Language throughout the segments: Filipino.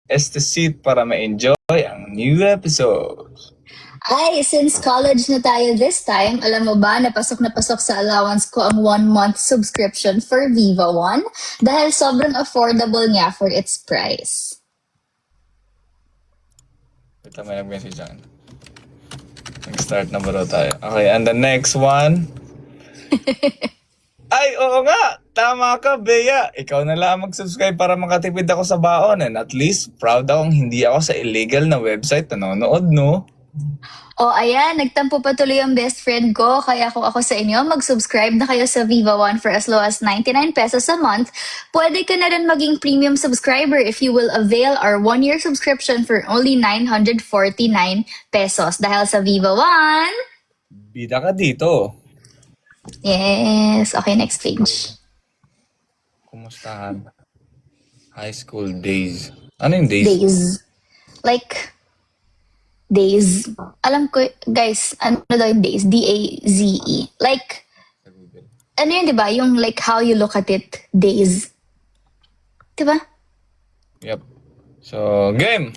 este seat para ma-enjoy ang new episode. Ay, since college na tayo this time, alam mo ba, na pasok sa allowance ko ang 1-month subscription for Viva One dahil sobrang affordable nga for its price. Ito may nag-message dyan. Nag-start na ba daw tayo? Okay, and the next one. Ay, oo nga! Tama ka, Bea! Ikaw na lang mag-subscribe para makatipid ako sa baon. And at least, proud akong hindi ako sa illegal na website na nanonood, no? O ayan, nagtampo pa tuloy ang best friend ko, kaya kung ako sa inyo, mag-subscribe na kayo sa Viva One for as low as 99 pesos a month. Pwede ka na rin maging premium subscriber if you will avail our 1-year subscription for only 949 pesos. Dahil sa Viva One... Bida ka dito. Yes. Okay, next page. Kumustahan? High school days. Ano yung days? Days. Like... Days. Alam ko, guys, ano daw yung days? D-A-Z-E. Like, ano yun, diba? Yung like how you look at it, days. Diba? Yep. So, game!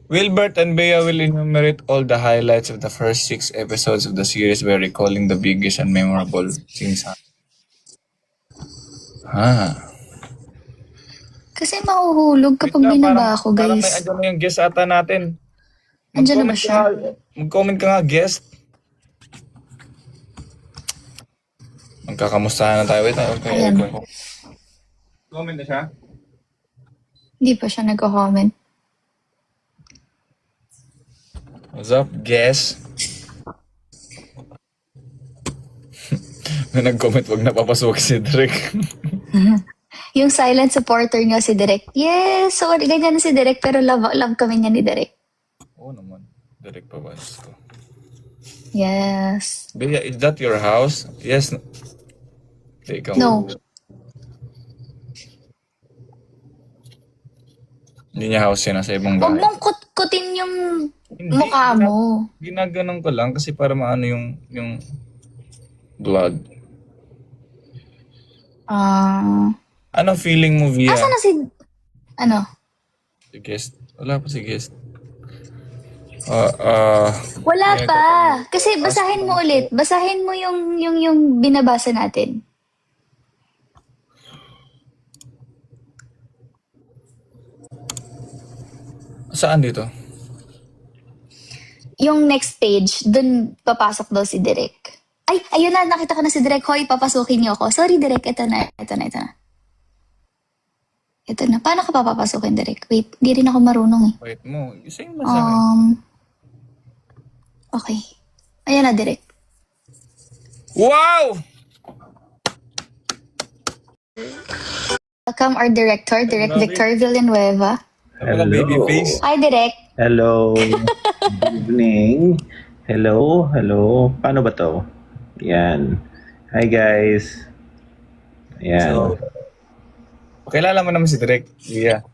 Wilbert and Bea will enumerate all the highlights of the first 6 episodes of the series by recalling the biggest and memorable scenes. Kasi mahuhulog kapag binaba ako, Parang may guys. andyan na yung guest ata natin. Andiyan na ba siya? Mag-comment ka nga, guest. Magkakamustahan na tayo. Wait, okay. Ayan. Comment na siya? Hindi pa siya nagko-comment. What's up, guest? May nag-comment, wag napapasok si Drake. Yung silent supporter niya si Direk. Yes! So, ganyan na si Direk, pero love kami niya ni Direk. Oo naman. Drake pa ba? Ko. Yes. Bea, is that your house? Yes. Ikaw. No. Hindi niya house yan. Nasa ibang Huwag bahay. mong kutkutin yung mukha mo. Ginaganon ko lang kasi para maano yung blood. Anong feeling mo, Via? Asa na si... Ano? Si guest? Wala pa si guest. Wala pa. Kasi basahin mo ulit. Basahin mo yung binabasa natin. Saan dito? Yung next page, dun papasok daw si Direk. Ay, ayun na, nakita ko na si Direk. Hoy, papasukin niyo ako. Sorry, Direk. Ito na. Ito na. Paano ka papapasukin, Direk? Wait, di rin ako marunong eh. Wait mo. Isa yung masahin. Okay. Ayan na, Direk. Wow! Welcome our director, Direk Victor Villanueva. Hello. Baby face. Hi, Direk. Hello. Good evening. Hello. Paano ba to? Yan. Hi, guys. Yan. So, kilala mo naman si Drake. Yeah.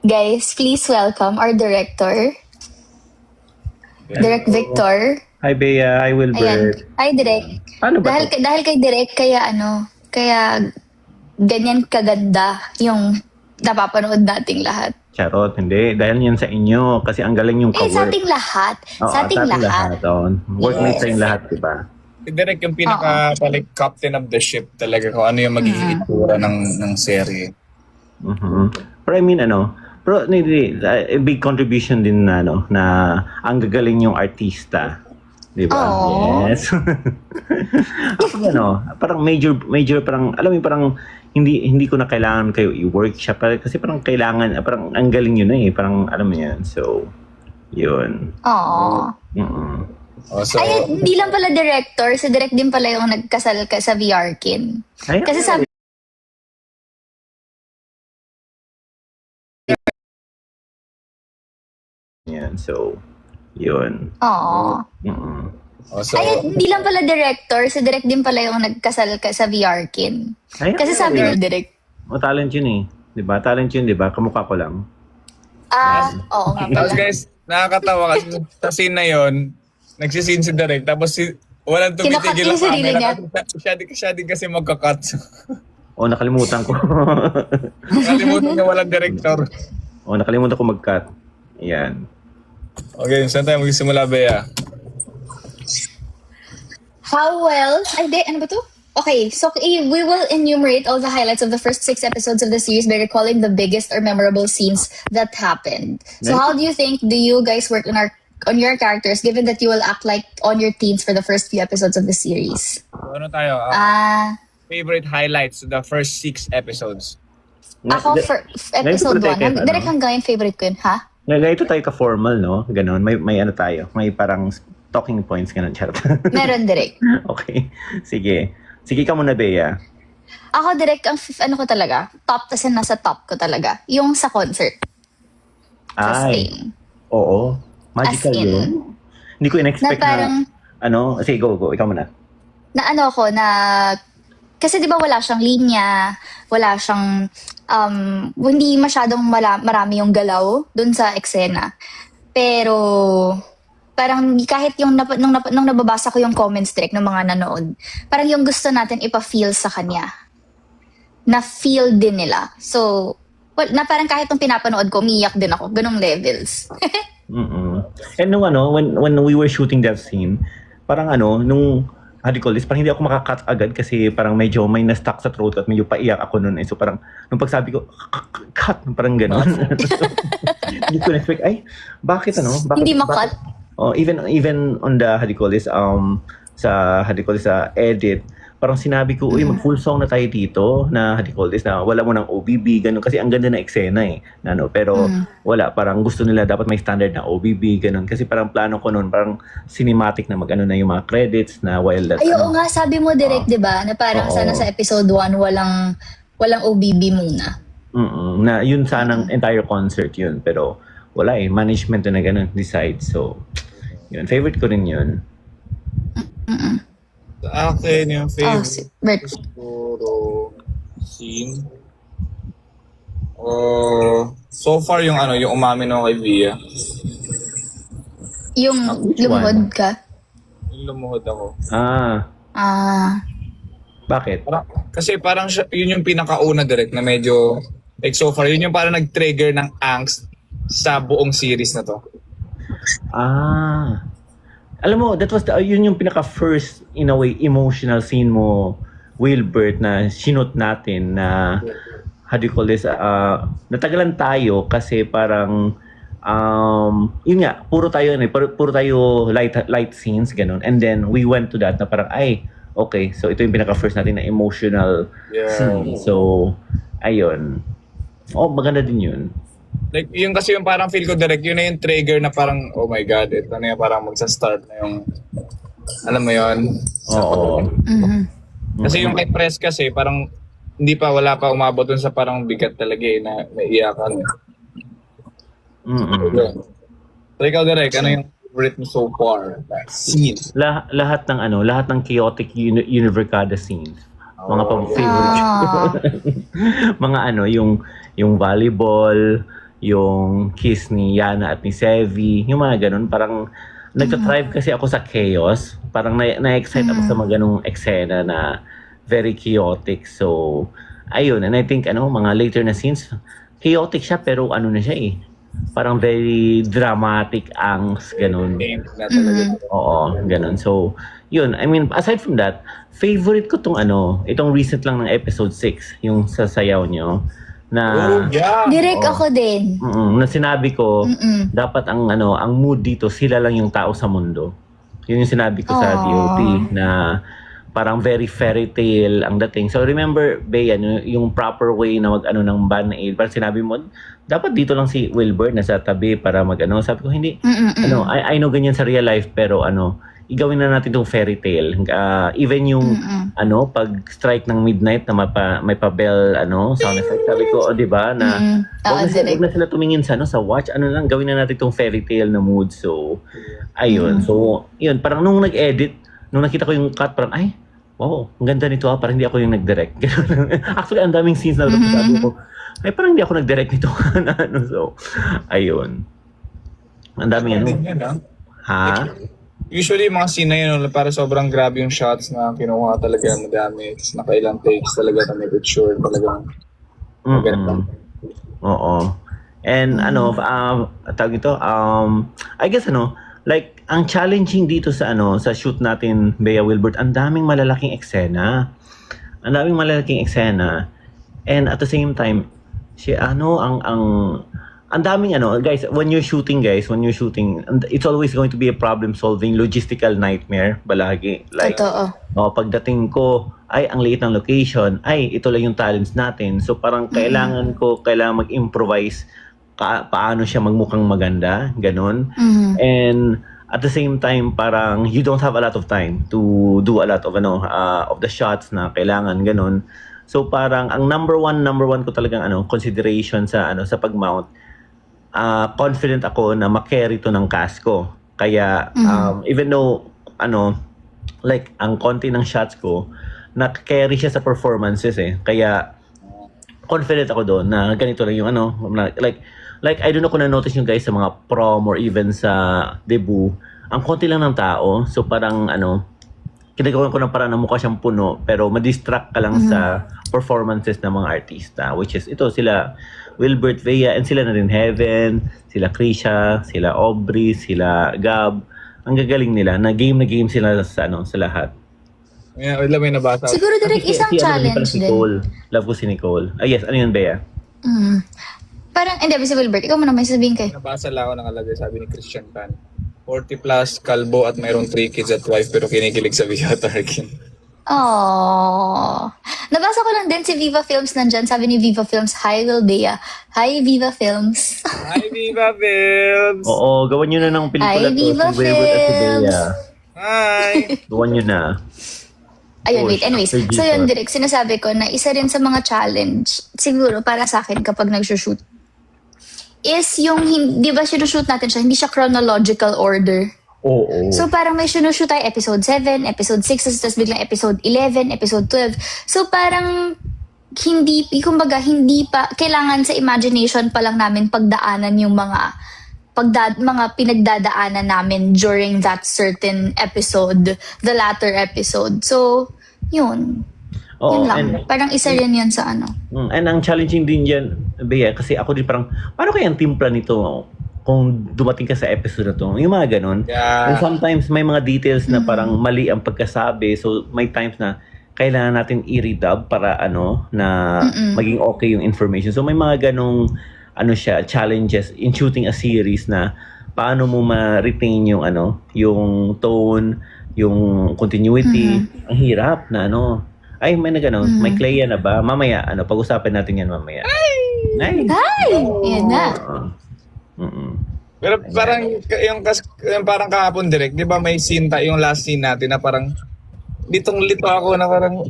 Guys, please welcome our director, Direk Victor. Hi, Bea. Hi, Ayan. Wilbert. Hi, Direk. Paano ba to? Dahil kay Direk, kaya ganyan kaganda yung napapanood nating lahat. Charot, hindi. Dahil yan sa inyo. Kasi ang galing yung Sa ka-work. ating lahat. Oo, Sa ating lahat. Workmates sa lahat, di ba? Si Derek yung like, captain of the ship talaga kung ano yung magiging itsura ng serye. Pero I mean, pero hindi, a big contribution din na, na ang gagaling yung artista. Di ba? Aww. Yes. Parang major, parang, alam mo, parang, hindi ko na kailangan kayo i-workshop kasi parang kailangan, parang ang galing yun eh. Parang, alam mo yan. So, yun. Aww. So, Ay, hindi lang pala director. Si Direk din pala yung nagkasal sa VRkin. Kasi sabi yan. So, yun. Aww. so, Ay, hindi lang pala director. Si Direk din pala yung nagkasal sa VRkin. Kasi sabi ni Direk. Talent yun eh. Di ba? Talent yun, di ba? Kamukha ko lang. Oo nga tapos pala. guys, nakakatawa kasi sa scene na yun, nagsisin si Derek, tapos walang tumitigil Kinakat yung ang sarili camera. niya. Siya din kasi magkakat. O, nakalimutan ko. Nakalimutan niya walang director. O, nakalimutan ko mag-cut. Ayan. Okay, saan tayo magsimula, Bea? How well? Ay, di. Ano ba to? Okay, so we will enumerate all the highlights of the first 6 episodes of the series by recalling the biggest or memorable scenes that happened. So Nice. how do you guys work on your characters given that you will act like on your teens for the first few episodes of the series? So, ano tayo? Favorite highlights of the first 6 episodes. Ako for episode 1. Direct hanggang yung favorite ko yun, ha? Ganito tayo ka-formal, no? Ganon. May ano tayo. May parang talking points, ganon. Charot. Meron direct. Okay. Sige. Sige ka muna, Bea. Ako direct, ang ano ko talaga, top, tas nasa top ko talaga. Yung sa concert. Sa Ay. Spain. Oo. Magical As in, yun. Hindi ko in-expect na parang, ano, sige, go. Ikaw muna. na ano ako, na, kasi di ba wala siyang linya, wala siyang, hindi masyadong marami yung galaw dun sa eksena. Pero, parang kahit yung nung nababasa ko yung comments direct ng mga nanood, parang yung gusto natin ipa-feel sa kanya, na feel din nila. So, na parang kahit nung pinapanood ko, umiyak din ako. Ganong levels. Mm-mm. And nung ano, when we were shooting that scene, parang ano, nung how do you call this, parang hindi ako makakat agad kasi parang medyo may na-stuck sa throat ko at medyo paiyak ako nun. So parang, nung pagsabi ko, cut, parang gano'n. Hindi ko na-expect, ay, bakit ano? Bakit, Hindi makat. Oh, even on the how do you call this, sa how do you call this, sa edit, parang sinabi ko, uy, mag-full song na tayo dito na how do you call this, na wala mo ng OBB, ganun. Kasi ang ganda na eksena eh. Na, ano, pero wala, parang gusto nila dapat may standard na OBB, ganun. Kasi parang plano ko noon, parang cinematic na mag-ano na yung mga credits na while that, Ay, oo nga, sabi mo direct, di ba? Na parang Oo. sana sa episode 1, walang OBB muna. na yun sanang entire concert yun. Pero wala eh, management na ganun, decide. So, yun, favorite ko rin yun. Sa akin, yung favorite si Bert. siguro scene. So far yung ano, yung umamin ako kay Via. Yung Which lumuhod one? ka. Yung lumuhod ako. Bakit? Kasi parang yun yung pinakauna direct na medyo, like so far, yun yung parang nag-trigger ng angst sa buong series na to. Alam mo, that was yun yung pinaka-first, in a way, emotional scene mo, Wilbert, na sinot natin na, how do you call this, natagalan tayo kasi parang, yun nga, puro tayo light scenes, ganun. And then, we went to that na parang, ay, okay, so ito yung pinaka-first natin na emotional scene. So, ayun. Oh, maganda din yun. Like, yun kasi yung parang feel ko direct, yun na yung trigger na parang, oh my God, ito na yung parang magsa-start na yung, alam mo yun? Oo. Kasi yung kay Press kasi, parang, wala pa umabot dun sa parang bigat talaga eh, na naiiyakan. Okay. So, ikaw direct, ano yung favorite mo so far? Scene. Lahat ng chaotic Univercada scenes. Mga favorite. Mga yung volleyball, yung kiss ni Yana at ni Sevi, yung mga ganun, parang nagtatribe kasi ako sa chaos. Parang na-excite ako sa mga ganung eksena na very chaotic. So, ayun. And I think, mga later na scenes, chaotic siya pero na siya eh. Parang very dramatic angst, ganun. Na talaga. Oo, ganun. So, yun. I mean, aside from that, favorite ko itong recent lang ng episode 6, yung sa sayaw nyo, na Yeah. Direct ako din. na sinabi ko, dapat ang mood dito, sila lang yung tao sa mundo. Yun yung sinabi ko sa DOT na parang very fairy tale ang dating. So remember, Bea, yung proper way na ng Band-Aid, parang sinabi mo, dapat dito lang si Wilbur nasa tabi para Sabi ko, hindi. I know ganyan sa real life, pero igawin na natin itong fairy tale. Even yung pag-strike ng midnight na may pa-bell sound effect. Sabi ko, di ba, na wag na sila tumingin sa watch, lang, gawin na natin itong fairy tale na mood. So, ayun. So, yun, parang nung nag-edit, nung nakita ko yung cut, parang, ay, wow, ang ganda nito parang hindi ako yung nag-direct. Actually, ang daming scenes na sabi ko, ay, parang hindi ako nag-direct nito. So, ayun. Ang daming Yan, Ha? Usually, mga scene na yun, para sobrang grabe yung shots na kinuha talaga madami. Tapos nakailang takes talaga na make it sure talagang maganda. Oo. And tawag ito, I guess like ang challenging dito sa sa shoot natin, Bea Wilbert, ang daming malalaking eksena. And at the same time, ang daming guys, when you're shooting, it's always going to be a problem solving logistical nightmare balagi. Like, Totoo. pagdating ko, ay, ang liit ng location, ay, ito lang yung talents natin. So, parang kailangan mag-improvise paano siya magmukhang maganda, ganun. And at the same time, parang you don't have a lot of time to do a lot of of the shots na kailangan, ganun. So, parang ang number one ko talagang consideration sa pag-mount, confident ako na makarry to ng cast ko. Kaya, even though, like, ang konti ng shots ko, nakakarry siya sa performances eh. Kaya, confident ako doon na ganito lang yung like, I don't know kung na-notice nyo guys sa mga prom or even sa debut, ang konti lang ng tao. So, parang, kinagawa ko ng parang na mukha siyang puno, pero madistract ka lang sa performances ng mga artista, which is ito, sila Wilbert, Vea, and sila na rin Heaven, sila Krisha, sila Aubrey, sila Gab. Ang gagaling nila, na game sila sa lahat. Wala may nabasa. Siguro direct isang challenge si din. Nicole. Love ko si Nicole. Yes, ano yun, Bea? Parang, hindi, si Wilbert, ikaw muna may sabihin kayo. Nabasa lang ako nakalagay, sabi ni Christian Tan. 40 plus, kalbo at mayroong 3 kids at wife pero kinikilig sa Via Tarkin. Aww. Nabasa ko lang din si Viva Films nandyan. Sabi ni Viva Films, hi Will Bea. Hi Viva Films. Hi Viva Films! Oo, gawan nyo na ng pelikula Hi, to. Viva Si Wilbert at si Films. Bea. Hi! Gawan nyo na. Ayun, Push, wait. Anyways, after so yun, G4. direct, sinasabi ko na isa rin sa mga challenge, siguro para sa akin kapag nag-shoot, is yung, di ba sinushoot natin siya, hindi siya chronological order. Oo. So parang may sinushoot tayo episode 7, episode 6, tapos biglang episode 11, episode 12. So parang kumbaga, hindi pa, kailangan sa imagination pa lang namin pagdaanan yung mga pinagdadaanan namin during that certain episode, the latter episode. So, yun. Oo, Yun lang. Parang isa rin yun sa and ang challenging din yan, Bea, kasi ako din parang, paano kaya ang timpla nito kung dumating ka sa episode na to? Yung mga ganun. Yeah. And sometimes may mga details na parang mali ang pagkasabi. So may times na kailangan natin i-redub para na maging okay yung information. So may mga ganong challenges in shooting a series na paano mo ma-retain yung yung tone, yung continuity. Ang hirap na ay, may may Clea na ba? Mamaya, pag-usapan natin yan mamaya. Ay! Yan na. Pero parang yung parang kahapon direct, 'di ba may scene yung last scene natin na parang litong-lito ako na parang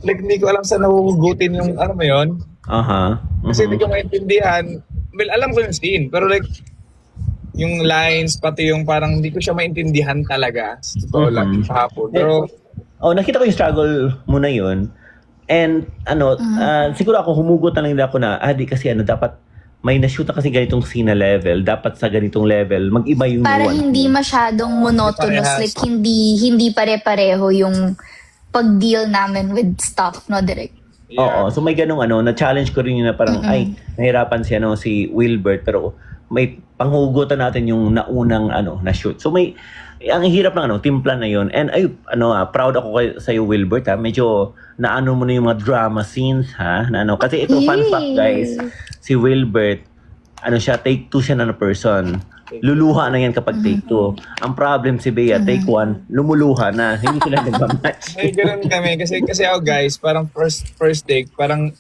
like hindi ko alam saan nahuhugutin yung mo yun. Kasi hindi ko maintindihan. Well, alam ko yung scene, pero like yung lines pati yung parang hindi ko siya maintindihan talaga. Totoo lang kahapon. Pero nakita ko yung struggle mo na yun. And siguro ako humugot na lang din ako na di kasi dapat may na-shoot na kasi ganitong scene na level, dapat sa ganitong level, mag-iba yung Para nuance hindi mo. masyadong monotonous, Parehas. like hindi pare-pareho yung pag-deal namin with stuff, no, direct? Oo, so may ganong na-challenge ko rin yun na parang, ay, nahirapan si Wilbert, pero may panghugutan natin yung naunang na-shoot. So may, ang hirap ng timpla na yun. And ay, proud ako sa'yo, Wilbert, ha? Medyo naano mo na yung mga drama scenes, ha? Kasi ito, fun fact, guys, si Wilbert, siya, take 2 siya na person. Luluha na yan kapag take 2. Ang problem si Bea, take 1, lumuluha na. Hindi sila nagmamatch. may ganun kami kasi ako guys, parang first take, parang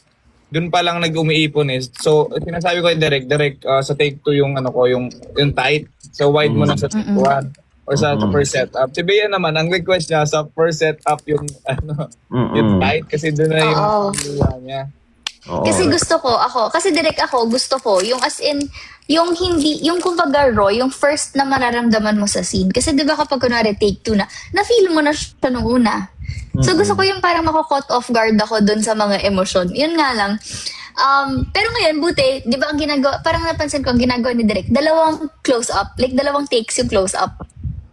dun pa lang nag-umiipon eh. So, sinasabi ko direct sa take 2 yung yung tight. So, wide mo na sa take 1 or sa first setup. Si Bea naman, ang request niya sa first setup yung yung tight kasi dun na yung luha niya. Oo. Kasi gusto ko, yung as in, yung hindi, yung kumbaga raw, yung first na mararamdaman mo sa scene. Kasi di ba kapag kunwari take 2 na-feel mo na siya nung una. So gusto ko yung parang mako-caught off guard ako dun sa mga emosyon. Yun nga lang. Pero ngayon, buti, di ba ang ginagawa, parang napansin ko, ang ginagawa ni Direk, 2 close-up, like 2 takes yung close-up.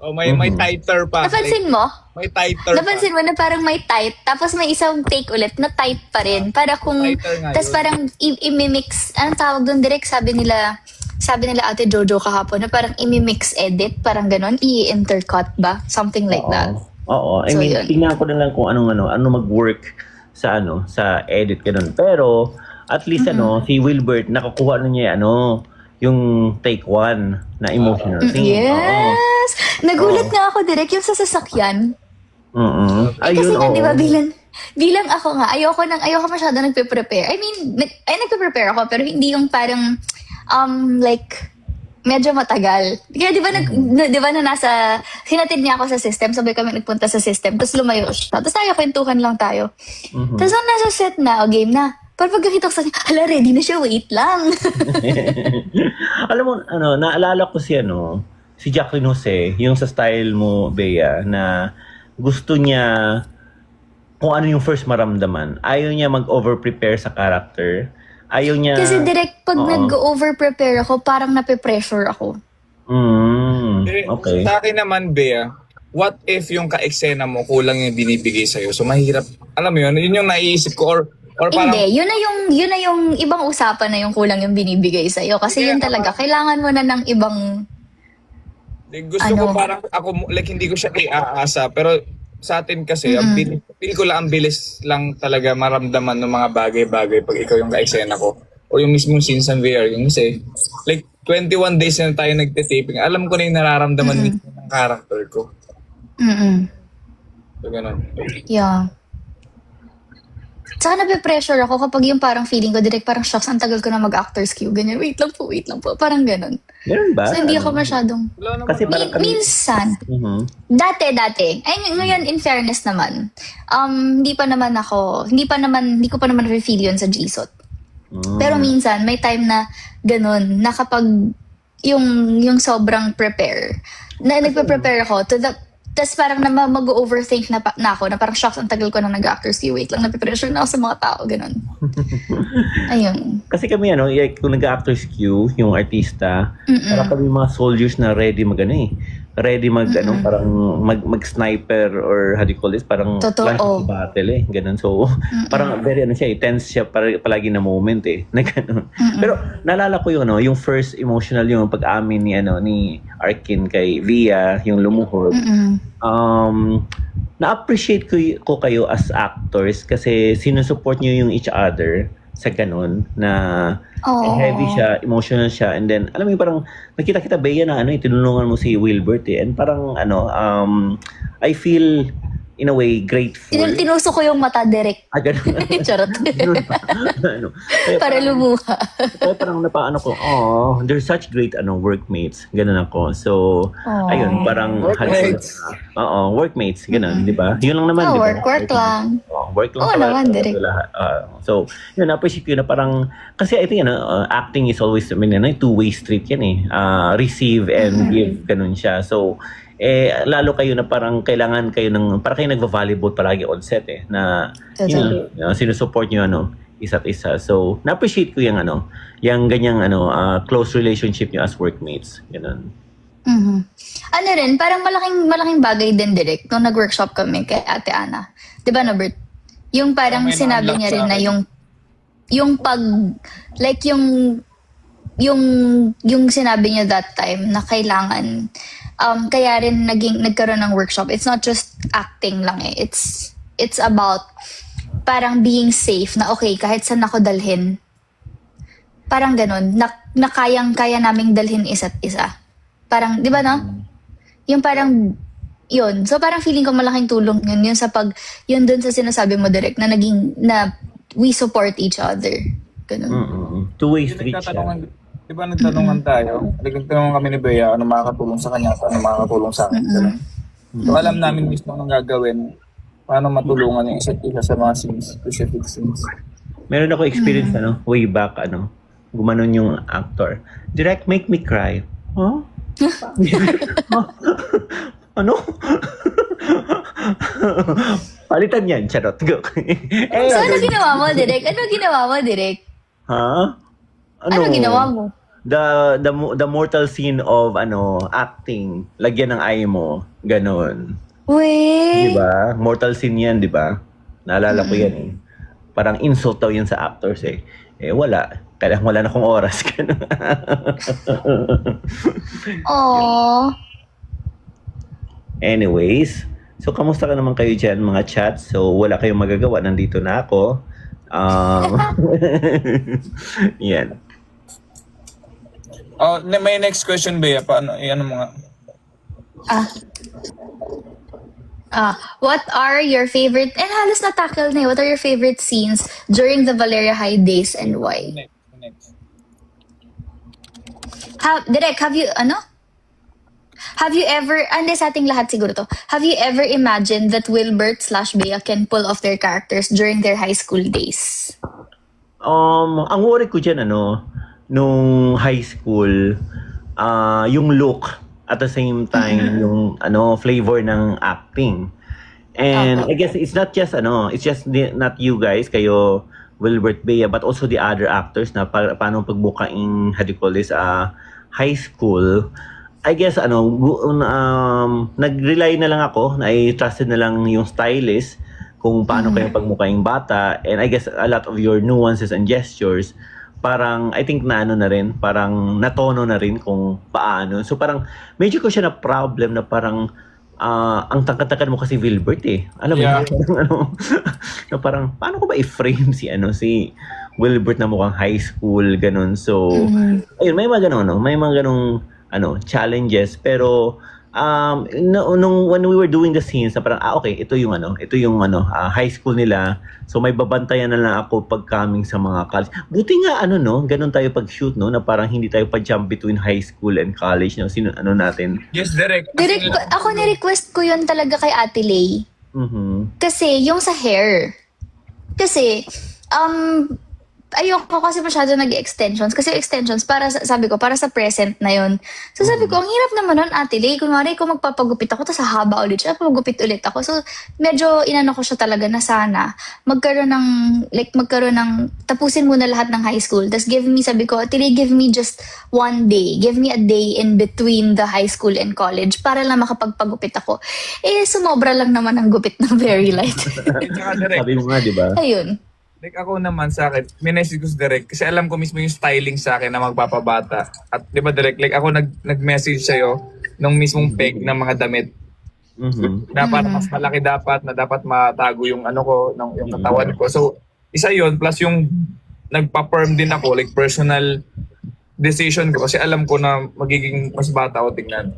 Oh, may tighter pa. Napansin mo? May tighter Napansin mo na parang may tight, tapos may isang take ulit na tight pa rin. Para kung, Tighter nga tapos yun. parang i-mix, anong tawag doon direct, sabi nila Ate Jojo kahapon, na parang i-mix edit, parang ganon, i-intercut ba? Something like that. Oo. I So, mean, yun. tingnan ko na lang kung ano mag-work sa sa edit ganun. Pero at least si Wilbert nakakuha na niya yung take 1 na emotional scene. Yes! Nagulat nga ako direct yung sa sasakyan. Oo. Kasi nga, oo. di ba, bilang ako nga, ayoko masyado nagpe-prepare. I mean, nagpe-prepare ako, pero hindi yung parang, like, medyo matagal. Kaya di ba, sinatid niya ako sa system, sabay kami nagpunta sa system, tapos lumayo siya. Tapos tayo, kwentuhan lang tayo. Tapos nung nasa set na, game na, parang pagkakita ko sa kanya, hala, ready na siya, wait lang. Alam mo, naalala ko si Jacqueline Jose, yung sa style mo, Bea, na gusto niya kung ano yung first maramdaman. Ayaw niya mag-over-prepare sa character. Ayaw niya... Kasi direct pag nag-over-prepare ako, parang nape-pressure ako. Okay. Sa akin naman, Bea, what if yung ka-eksena mo kulang yung binibigay sa'yo? So mahirap, alam mo yun yung naiisip ko or parang... Hindi, yun na yung ibang usapan na yung kulang yung binibigay sa'yo. Kasi yun talaga, kailangan mo na ng ibang... Gusto ko parang ako, like hindi ko siya iaasa, pero sa atin kasi, feel ko lang ang bilis lang talaga maramdaman ng mga bagay-bagay pag ikaw yung ka-eksena ko. O yung mismong scenes ng VR, yung kasi, like 21 days na tayo nagte-taping, alam ko na yung nararamdaman mismo ng character ko. So, ganun. Yeah. Tsaka nape-pressure ako kapag yung parang feeling ko, direct parang shocks, ang tagal ko na mag-actors queue. Ganyan, wait lang po. Parang ganun. Meron ba? So, hindi ako masyadong... Kasi parang Minsan. Dati. Ay, ngayon, in fairness naman, hindi ko pa naman feel yun sa GSOT. Pero minsan, may time na ganun, na kapag yung sobrang prepare, na nagpe-prepare ako tas parang mag-overthink na ako, na parang shocks, ang tagal ko na nag-actors queue, wait lang, napipressure na ako sa mga tao, ganun. Ayun. Kasi kami, kung nag-actors queue, yung artista, para kami mga soldiers na ready ready parang mag-sniper or how do you call this, parang Totoo. battle ganun. So, parang very tense siya palagi na moment na ganun. Pero, naalala ko yung first emotional yung pag-amin ni Arkin kay Via, yung lumuhod. Na-appreciate ko kayo as actors kasi sinusupport niyo yung each other sa ganun na heavy siya, emotional siya, and then alam mo yung parang nakita kita Bea na tinulungan mo si Wilbert and parang I feel in a way grateful. Tinuso ko yung mata direct. Ganun. Charot. Ganun ba? Para lumuha. Kaya parang ko, they're such great workmates. Ganun ako. So, ayun, parang Workmates. Workmates, ganun, di ba? Yun lang naman, di ba? Work lang. Work lang Oo pala. naman, direct. So, yun, appreciate ko na parang, kasi I think, acting is always, two-way street yan receive and give, ganun siya. So, lalo kayo na parang kailangan kayo parang kayo nagva-volleyball palagi on set na sinusupport nyo isa't isa. So, na-appreciate ko yung ganyang close relationship nyo as workmates. Ganun. Ano rin, parang malaking bagay din direct nung nag-workshop kami kay Ate Ana. 'Di ba, Norbert? Yung parang May sinabi na-unlock niya sa rin na akin. yung pag like yung sinabi niya that time na kailangan kaya rin nagkaroon ng workshop. It's not just acting lang It's about parang being safe na okay, kahit saan ako dalhin. Parang ganun, na kaya naming dalhin isa't isa. Parang, di ba Yung parang, yun. So parang feeling ko malaking tulong yun yun dun sa sinasabi mo direct na we support each other. Ganun. Two-way street siya. Di ba nagtanungan tayo? Nagtanungan kami ni Bea, ano makakatulong sa kanya, ano makakatulong sa akin. So alam namin mismo anong gagawin, paano matulungan yung isa't isa sa mga scenes, specific scenes. Meron ako experience way back gumanon yung actor. Direct make me cry. Huh? Ano? Palitan yan, charot. Go. So ano ginawa mo direct? Ha? Ano ginawa mo? the mortal sin of acting, lagyan ng eye mo, ganon. Wait. Diba? Mortal sin yan, diba? Naalala ko yan eh. Parang insult daw yan sa actors eh. Wala. Kaya wala na akong oras. Aww. Anyways, so kamusta ka naman kayo dyan mga chats? So wala kayong magagawa, nandito na ako. Yan. Oh, may next question, Bea. Paano, ano mga... What are your favorite, and halos na-tackle na what are your favorite scenes during the Valeria High days and why? Next. Direk, have you ever, hindi sa ating lahat siguro to, have you ever imagined that Wilbert/Bea can pull off their characters during their high school days? Ang worry ko dyan, nung high school, yung look, at the same time, yung flavor ng acting. And I guess it's not just not you guys, kayo, Wilbert, Bea, but also the other actors na paano pagbukaing, how do you call this, high school. I guess, nag-rely na lang ako, na I trusted na lang yung stylist kung paano kayo pagmukaing bata. And I guess a lot of your nuances and gestures, parang I think na rin, parang natono na rin kung paano. So parang medyo ko siya na problem na parang ang tangkad-tangkad mo kasi Wilbert eh. Alam mo Yeah. na parang paano ko ba i-frame si Wilbert na mukhang high school ganun. So ayun, may mga ganung challenges, pero when we were doing the scenes na parang okay, ito yung high school nila, so may babantayan na lang ako pag coming sa mga college. Buti nga ganun tayo pag shoot na parang hindi tayo pa jump between high school and college natin. Yes, direct. Ako ni-request ko yun talaga kay Ate Lay. Kasi yung sa hair. Kasi ayoko kasi masyado nag-extensions. Kasi extensions, sabi ko, para sa present na yun. So sabi ko, ang hirap naman nun, Ate Lay. Kunwari, kung magpapagupit ako, tapos haba ulit siya, magupit ulit ako. So, medyo inano ko siya talaga na sana magkaroon ng, tapusin muna lahat ng high school. Tapos sabi ko, Ate Lay, give me just one day. Give me a day in between the high school and college para lang makapagpagupit ako. Sumobra lang naman ang gupit ng very light. Sabi mo nga, di ba? Ayun. Like ako naman sa akin, minessage ko si Direk kasi alam ko mismo yung styling sa akin na magpapabata. At di ba Direk, like ako nag-message sa'yo nung mismong peg ng mga damit. Dapat mas malaki na dapat matago yung yung katawan ko. So, isa yon plus yung nagpa-perm din ako, like personal decision ko kasi alam ko na magiging mas bata ako tingnan.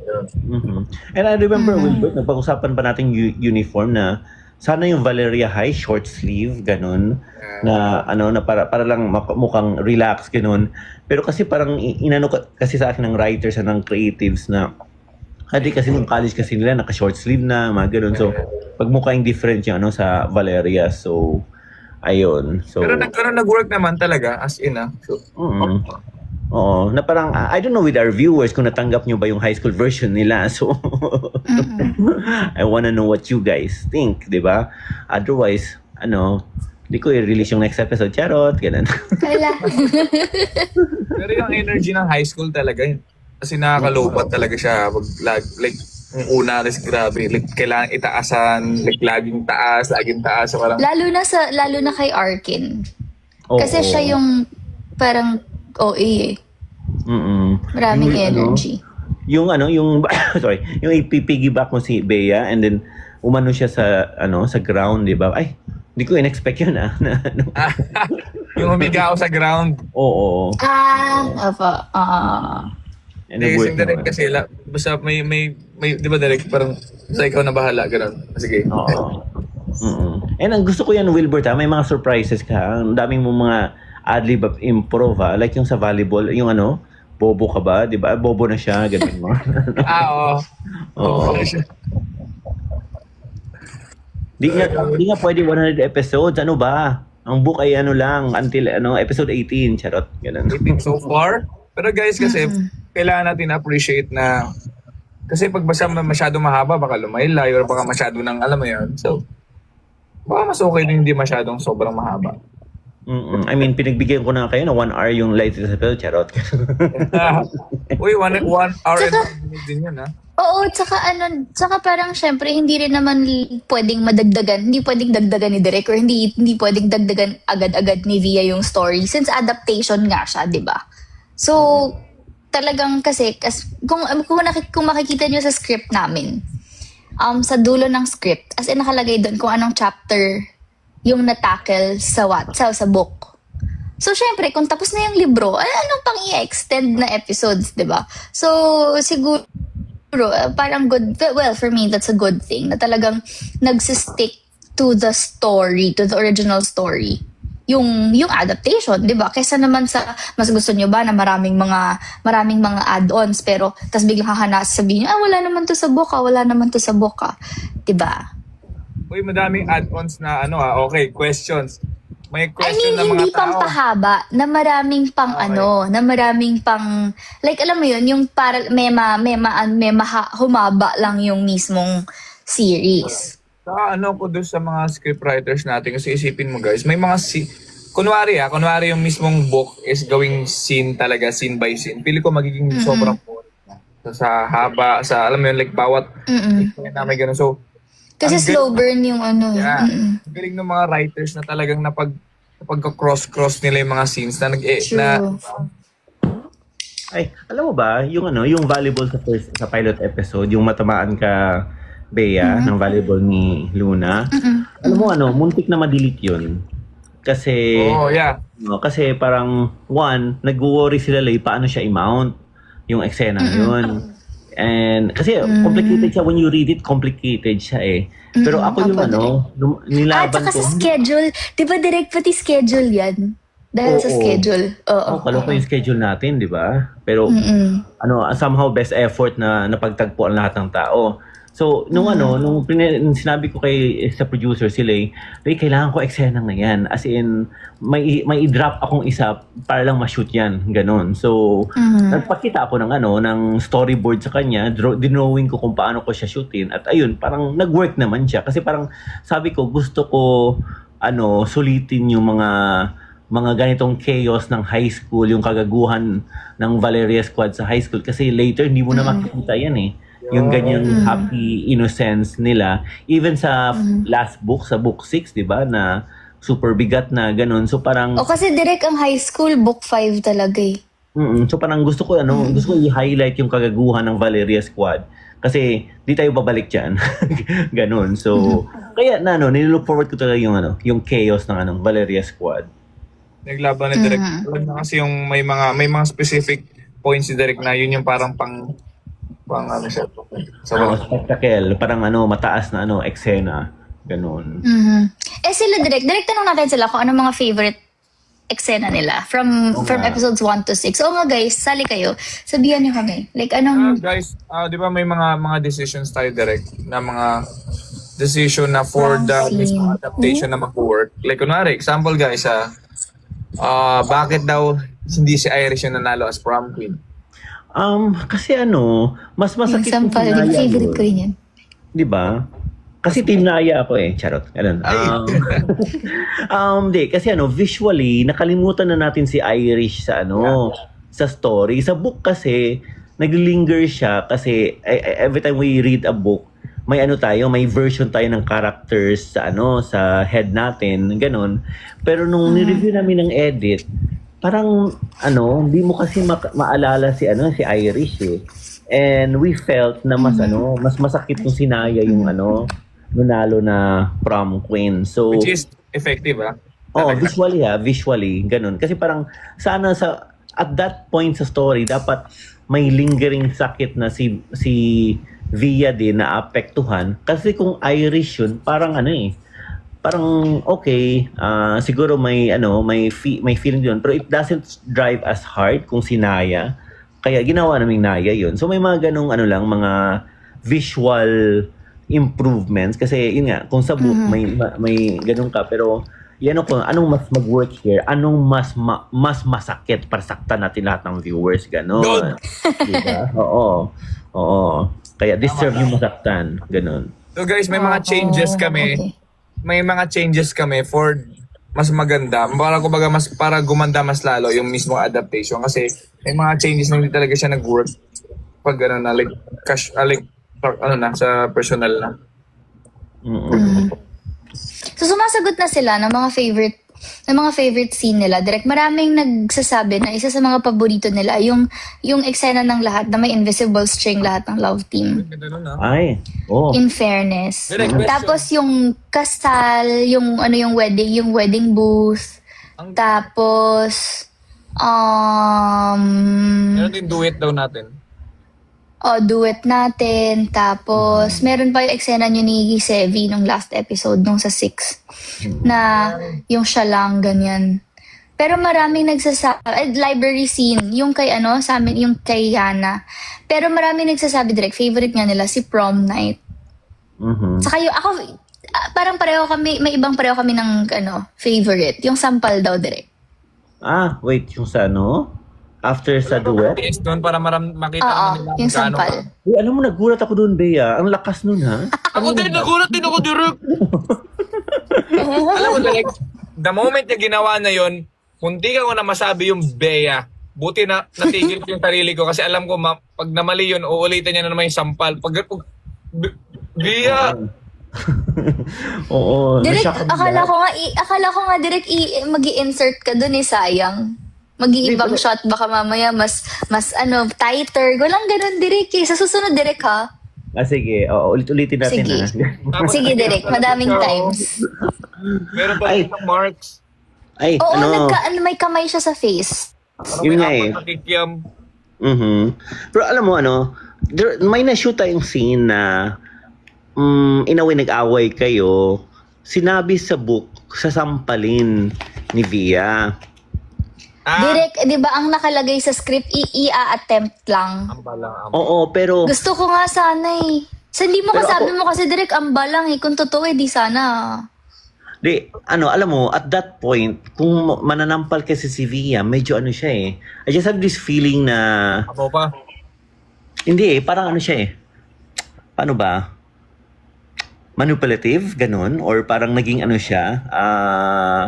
And I remember, Wilbert, nagpag-usapan pa natin uniform na sana yung Valeria High short sleeve ganun na na para lang mukhang relax ganun. Pero kasi parang kasi sa akin ng writers and ng creatives na kasi nung college kasi nila naka short sleeve na mga ganun. So pag mukhang different yung sa Valeria. So ayun. So pero nag-work naman talaga as in So, oo, na parang I don't know with our viewers kung natanggap nyo ba yung high school version nila. So I wanna know what you guys think, di ba? Otherwise, di ko i-release yung next episode. Charot, ganun. Kala. pero yung energy ng high school talaga, kasi nakakalobat talaga siya. Like, yung una, grabe. Like, kailangan itaasan. Like, laging taas. So, parang... Lalo na kay Arkin. Kasi siya yung parang OA eh. Maraming energy. Yung sorry, yung ipipiggyback mo si Bea and then umano siya sa ground, di ba? Ay, hindi ko in-expect yun yung humiga ako sa ground. Oo. Direct kasi basta may di ba direct parang sa ikaw na bahala ganun. Sige. Oo. And ang gusto ko yan, Wilbert, may mga surprises ka. Ang daming mo mga ad-lib improv, like yung sa volleyball, yung bobo ka ba? Di ba? Bobo na siya, ganun mo. Oo. Di nga pwede 100 episodes. Ano ba? Ang book ay lang, until episode 18. Charot. Ganun. 18 so far. Pero guys, kasi kailangan natin appreciate na kasi pag masyado mahaba, baka lumaylay or baka masyado ng alam mo yun. So, baka mas okay na hindi masyadong sobrang mahaba. I mean, pinagbigyan ko na kayo na 1 hour yung latest episode. Charot. Uy, one hour and 5 minutes din yun, ha? Oo, tsaka parang syempre hindi rin naman pwedeng madagdagan, hindi pwedeng dagdagan ni Direk or hindi pwedeng dagdagan agad-agad ni Via yung story since adaptation nga siya, 'di ba? So, talagang kasi kung makikita niyo sa script namin, sa dulo ng script, as in nakalagay doon kung anong chapter yung natackle sa book. So, syempre, kung tapos na yung libro, anong pang i-extend na episodes, 'di ba? So, siguro parang good, well, for me, that's a good thing na talagang nagsistick to the story, to the original story. Yung adaptation, 'di ba? Kaysa naman sa mas gusto niyo ba na maraming mga add-ons pero tas biglang sabihin niyo, wala naman to sa book, wala naman to sa book, 'di ba? Uy, madaming add-ons na okay, questions. May I question mean, ng mga hindi tao. pang pahaba, na maraming pang Okay. na maraming pang, like alam mo yun, yung para humaba lang yung mismong series. Saka ko doon sa mga scriptwriters natin kasi isipin mo guys, may mga kunwari yung mismong book is gawing scene talaga, scene by scene. Pili ko magiging sobrang boring na. Sa haba, alam mo yun, like bawat na may ganun. So, Kasi ang slow burn yung yeah, ang galing ng mga writers na talagang napag-cross nila yung mga scenes na True. Ay, alam mo ba, yung volleyball sa pilot episode, yung matamaan ka, Bea, ng volleyball ni Luna. Alam mo muntik na ma-delete yun. Kasi, yeah. kasi parang, nag-worry sila paano siya i-mount yung eksena yun. And, kasi complicated siya, when you read it, complicated siya Pero ako yung nilaban tsaka ko. sa schedule, di ba direct pati schedule yan? Dahil sa Oo. schedule. Oo. Kaloko yung schedule natin, di ba? Pero, somehow best effort na napagtagpo ang lahat ng tao. So, nung sinabi ko sa producer sila, kailangan ko eksenang na yan. As in, may i-drop akong isa para lang ma-shoot yan. Ganon. So, nagpakita ako ng storyboard sa kanya, dinowing ko kung paano ko siya shootin. At ayun, parang nag-work naman siya. Kasi parang sabi ko, gusto ko, sulitin yung mga ganitong chaos ng high school, yung kagaguhan ng Valeria Squad sa high school. Kasi later, hindi mo na makikita yan yung ganyang happy innocence nila. Even sa last book, sa book 6, di ba, na super bigat na ganun. So parang... kasi direct ang high school, book 5 talaga So parang gusto ko i-highlight yung kagaguhan ng Valeria Squad. Kasi di tayo babalik dyan. Ganun. So, kaya nilook forward ko talaga yung chaos ng Valeria Squad. Naglaban ni Direk. Na kasi yung may mga specific points si Direk na yun yung parang pang siya. Spectacle. Parang mataas na eksena. Ganun. Sila direct tanong natin sila kung ano mga favorite eksena nila from episodes 1 to 6. So mga guys, sali kayo. Sabihan niyo kami. Like anong... guys, di ba may mga decisions tayo direct na mga decision na for the mismo adaptation na mag-work. Like kunwari, example guys, bakit daw hindi si Irish yung nanalo as prom queen? Kasi mas masakit yung Example, Naya favorite ko rin yan. Di ba? Kasi Team Naya ako Charot. Ganun. Di. Kasi visually, nakalimutan na natin si Irish sa sa story. Sa book kasi, naglinger siya kasi every time we read a book, may may version tayo ng characters sa sa head natin, ganun. Pero nung ni-review namin ng edit, parang hindi mo kasi maalala si si Irish And we felt na mas mas masakit yung sinaya yung nanalo na prom queen. So which is effective visually ganun. Kasi parang sana at that point sa story dapat may lingering sakit na si Via din na apektuhan kasi kung Irish yun parang parang okay, siguro may feeling yun, pero it doesn't drive as hard kung si Naya. Kaya ginawa naming Naya yun. So may mga ganong mga visual improvements kasi yun nga, kung sa book may ganun ka, pero kung anong mas mag-work here, anong mas masakit para saktan natin lahat ng viewers, ganon. Diba? Oo. Kaya deserve yung masaktan, ganon. So guys, may mga changes kami. Okay. May mga changes kami for mas maganda. Para gumanda mas lalo yung mismo adaptation kasi may mga changes na hindi talaga siya nag-work pag ano na like sa personal na. So sumasagot na sila ng mga favorite scene nila. Direct maraming nagsasabi na isa sa mga paborito nila yung eksena ng lahat na may invisible string lahat ng love team. Ganda nun, Ay, In fairness. Direct question. Tapos yung kasal, yung wedding booth. Tapos Meron din duet daw natin. duet natin. Tapos, meron pa yung eksena nyo ni Sevi nung last episode, nung sa 6. Na yung siya lang, ganyan. Pero maraming nagsasabi, library scene, yung kay sa amin, yung kay Yana. Pero maraming nagsasabi direct, favorite nga nila, si prom night. Saka yung, ako, parang pareho kami, may ibang pareho kami ng, favorite. Yung sampal daw direct. Wait, yung sa After sa duet? Yes, doon para makita Oo, mo nila yung kung gaano sampal. ka. Uy, alam mo, nagulat ako doon, Bea. Ang lakas nun, ha? Ako din, nagulat din ako direct. Alam mo, like, the moment niya ginawa na yon, kung di ko na masabi yung Bea, buti na natigil ko yung sarili ko kasi alam ko, pag namali yun, uulitin niya na naman yung sampal. Bea! Oo. Direct, nashock kami akala lahat. ko nga direct mag-i-insert ka dun sayang. Mag-iibang shot baka mamaya mas tighter. Walang ganun direct sa susunod direct ha. Sige. Oo, ulit-ulitin natin, Sige. ha? Sige direct, madaming times. Meron pa Ay. isang marks. Ay, Oo, may kamay siya sa face. Yun nga eh. Nakikiam. Pero alam mo, may na-shoot tayong scene na in a way nag-away kayo. Sinabi sa book, sasampalin ni Via. Direct, di ba ang nakalagay sa script, i-attempt lang. Oo, pero Gusto ko nga sana eh. So, hindi mo Pero kasabi ako- mo kasi direct amba lang eh. Kung totoo di sana. alam mo, at that point, kung mananampal kasi si Via, medyo siya eh. I just have this feeling na, Ako pa. hindi parang siya eh. Paano ba? Manipulative, ganun, or parang naging siya,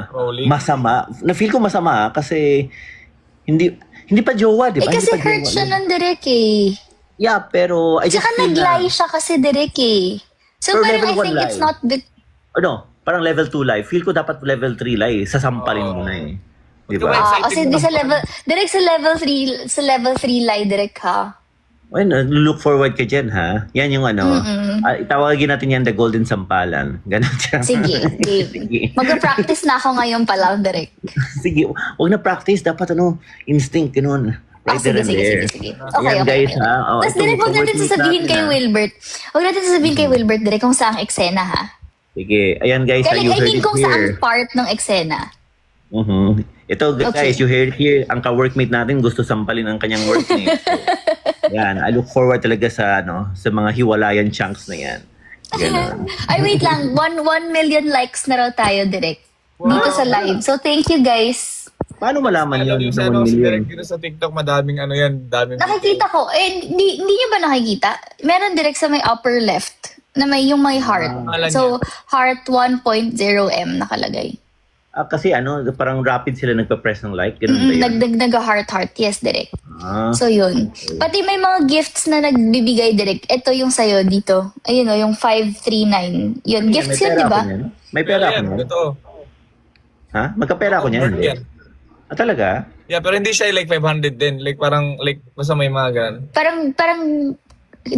Rolling. masama. Na-feel ko masama kasi hindi pa jowa, di ba? Kasi Hindi pa hurt jowa. siya nun direct eh. Yeah, pero I just Tsaka feel nag-lie siya kasi direct eh. So Pero parang level I one think it's lie. not parang level 2 lie. Feel ko dapat level 3 lie. Sasampalin mo na eh. Di ba? kasi di sa level, direct sa level 3 lie direct ha. Well, look forward ka dyan, ha? Yan yung itawagin natin yan the golden sampalan. Ganon siya. Sige. Sige. Mag-practice na ako ngayon pa lang direct. Sige. Huwag na practice. Dapat instinct, ganun. Right there and there. Sige. Okay, Yan, okay. guys, ha? Tapos direct, huwag natin sasabihin kay Wilbert. Huwag natin sasabihin kay Wilbert direct kung saang eksena ha. Sige. Ayan, guys, ha? Kaya You I heard mean it kung saang here. part ng eksena. Ito, guys, Okay. you heard it here. Ang ka-workmate natin gusto sampalin ang kanyang workmate. So, yan. I look forward talaga sa mga hiwalayan chunks na yan. Ganon. Ay, wait lang. 1 million likes na raw tayo direct. Dito sa live. So, thank you guys. Paano malaman Alam yun niyo sa sa 1 si million? Derek dito sa TikTok, madaming daming Nakikita ko. Hindi nyo ba nakikita? Meron direct sa may upper left na yung may heart. Pangalan So, heart 1.0M nakalagay. Kasi parang rapid sila nagpa-press ng like. Ganun ba yun? Nag-heart. Yes, direct. Ah, So, yun. Pati may mga gifts na nagbibigay direct. Ito yung sa'yo dito. Ayun o, yung 539. Yun, gifts may yun, pera di ba? ako niyan. May pera ako yan, niyan. totoo. Ha? Magkapera ako niyan. Worth Hindi. yan. Talaga? Yeah, pero hindi siya like 500 din. Like parang basta may mga ganun. Parang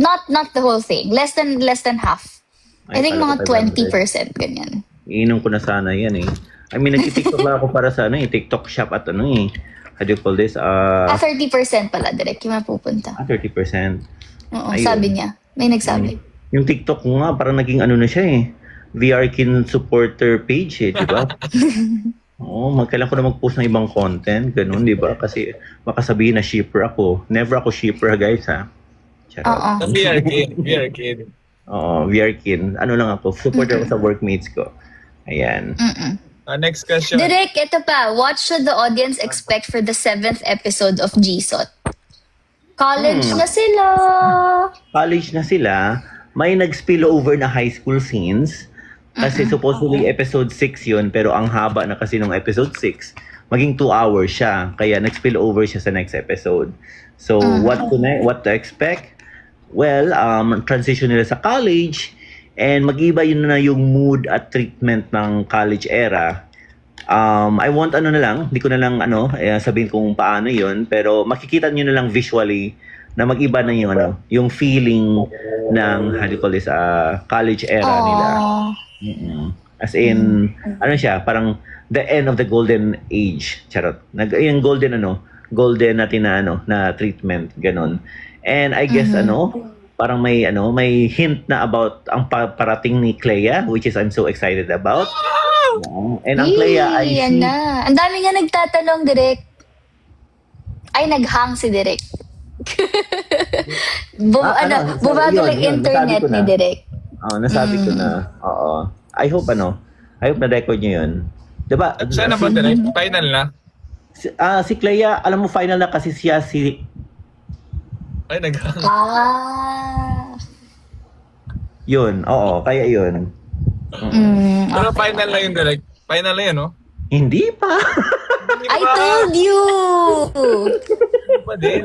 not the whole thing. Less than half. I Ay, think kala ko mga 500. 20% ganyan. Iinom ko na sana yan eh. I mean, nag-tiktok lang ako para sa TikTok shop at how do you call this? 30% pala direct yung mapupunta. 30%. Oo, Ayun. sabi niya. May nagsabi. Yung TikTok ko nga, parang naging na siya eh. VRKin supporter page eh, di ba? Oo, kailangan ko na mag-post ng ibang content, ganun, di ba? Kasi makasabihin na shipper ako. Never ako shipper, guys, ha? Charot. Oo. VR kid. Oo, VRKin. Lang ako, supporter ako sa workmates ko. Ayan. Next question. Direk, ito pa. What should the audience expect for the 7th episode of GSOT? College na sila. College na sila, may nag-spill over na high school scenes, Kasi supposedly episode 6 yun, pero ang haba na kasi ng episode 6, maging 2 hours siya. Kaya nag-spill over siya sa next episode. So, what to expect? Well, transition nila sa college, and mag-iba yun na yung mood at treatment ng college era. I want ano na lang, hindi ko na lang sabihin kung paano yun, pero makikita nyo na lang visually na mag-iba na yung yung feeling ng how do you call this, college era nila. As in, siya, parang the end of the golden age. Charot. Yung golden natin na treatment, ganon. And I guess parang may hint na about ang parating ni Clea, which is I'm so excited about. And ang Clea ay yan na. Ang dami nga nagtatanong, Direk. Ay, naghang si Direk. Bumagal ang internet ni Direk. Nasabi ko na. Oo. I hope na record nyo yun. Diba? Sana ba direct? Final na? Si Clea, alam mo, final na kasi siya Ay, naghang. Yun, oo, kaya yun. Pero final na yun direct. Final na yun, no? Hindi pa. I told you! Hindi pa din.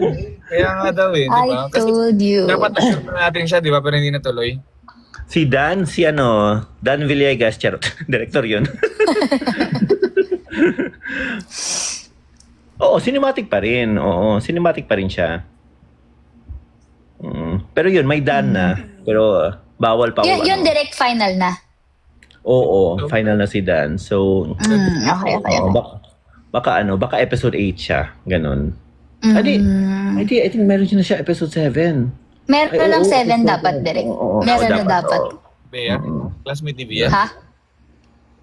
Kaya nga daw eh, di ba? I told you. Dapat na-shoot na natin siya, di ba? Pero hindi natuloy. Si Dan Villegas, charot. Director yun. Oo, cinematic pa rin. Oo, cinematic pa rin siya. Pero yun, may Dan na. Pero bawal pa. Yun direct final na. Oo, final na si Dan. So, Okay. baka episode 8 siya. Ganon. I think meron siya episode 7. Meron lang 7 dapat, Direk. Meron na dapat. Bea, classmate ni Bea. Ha?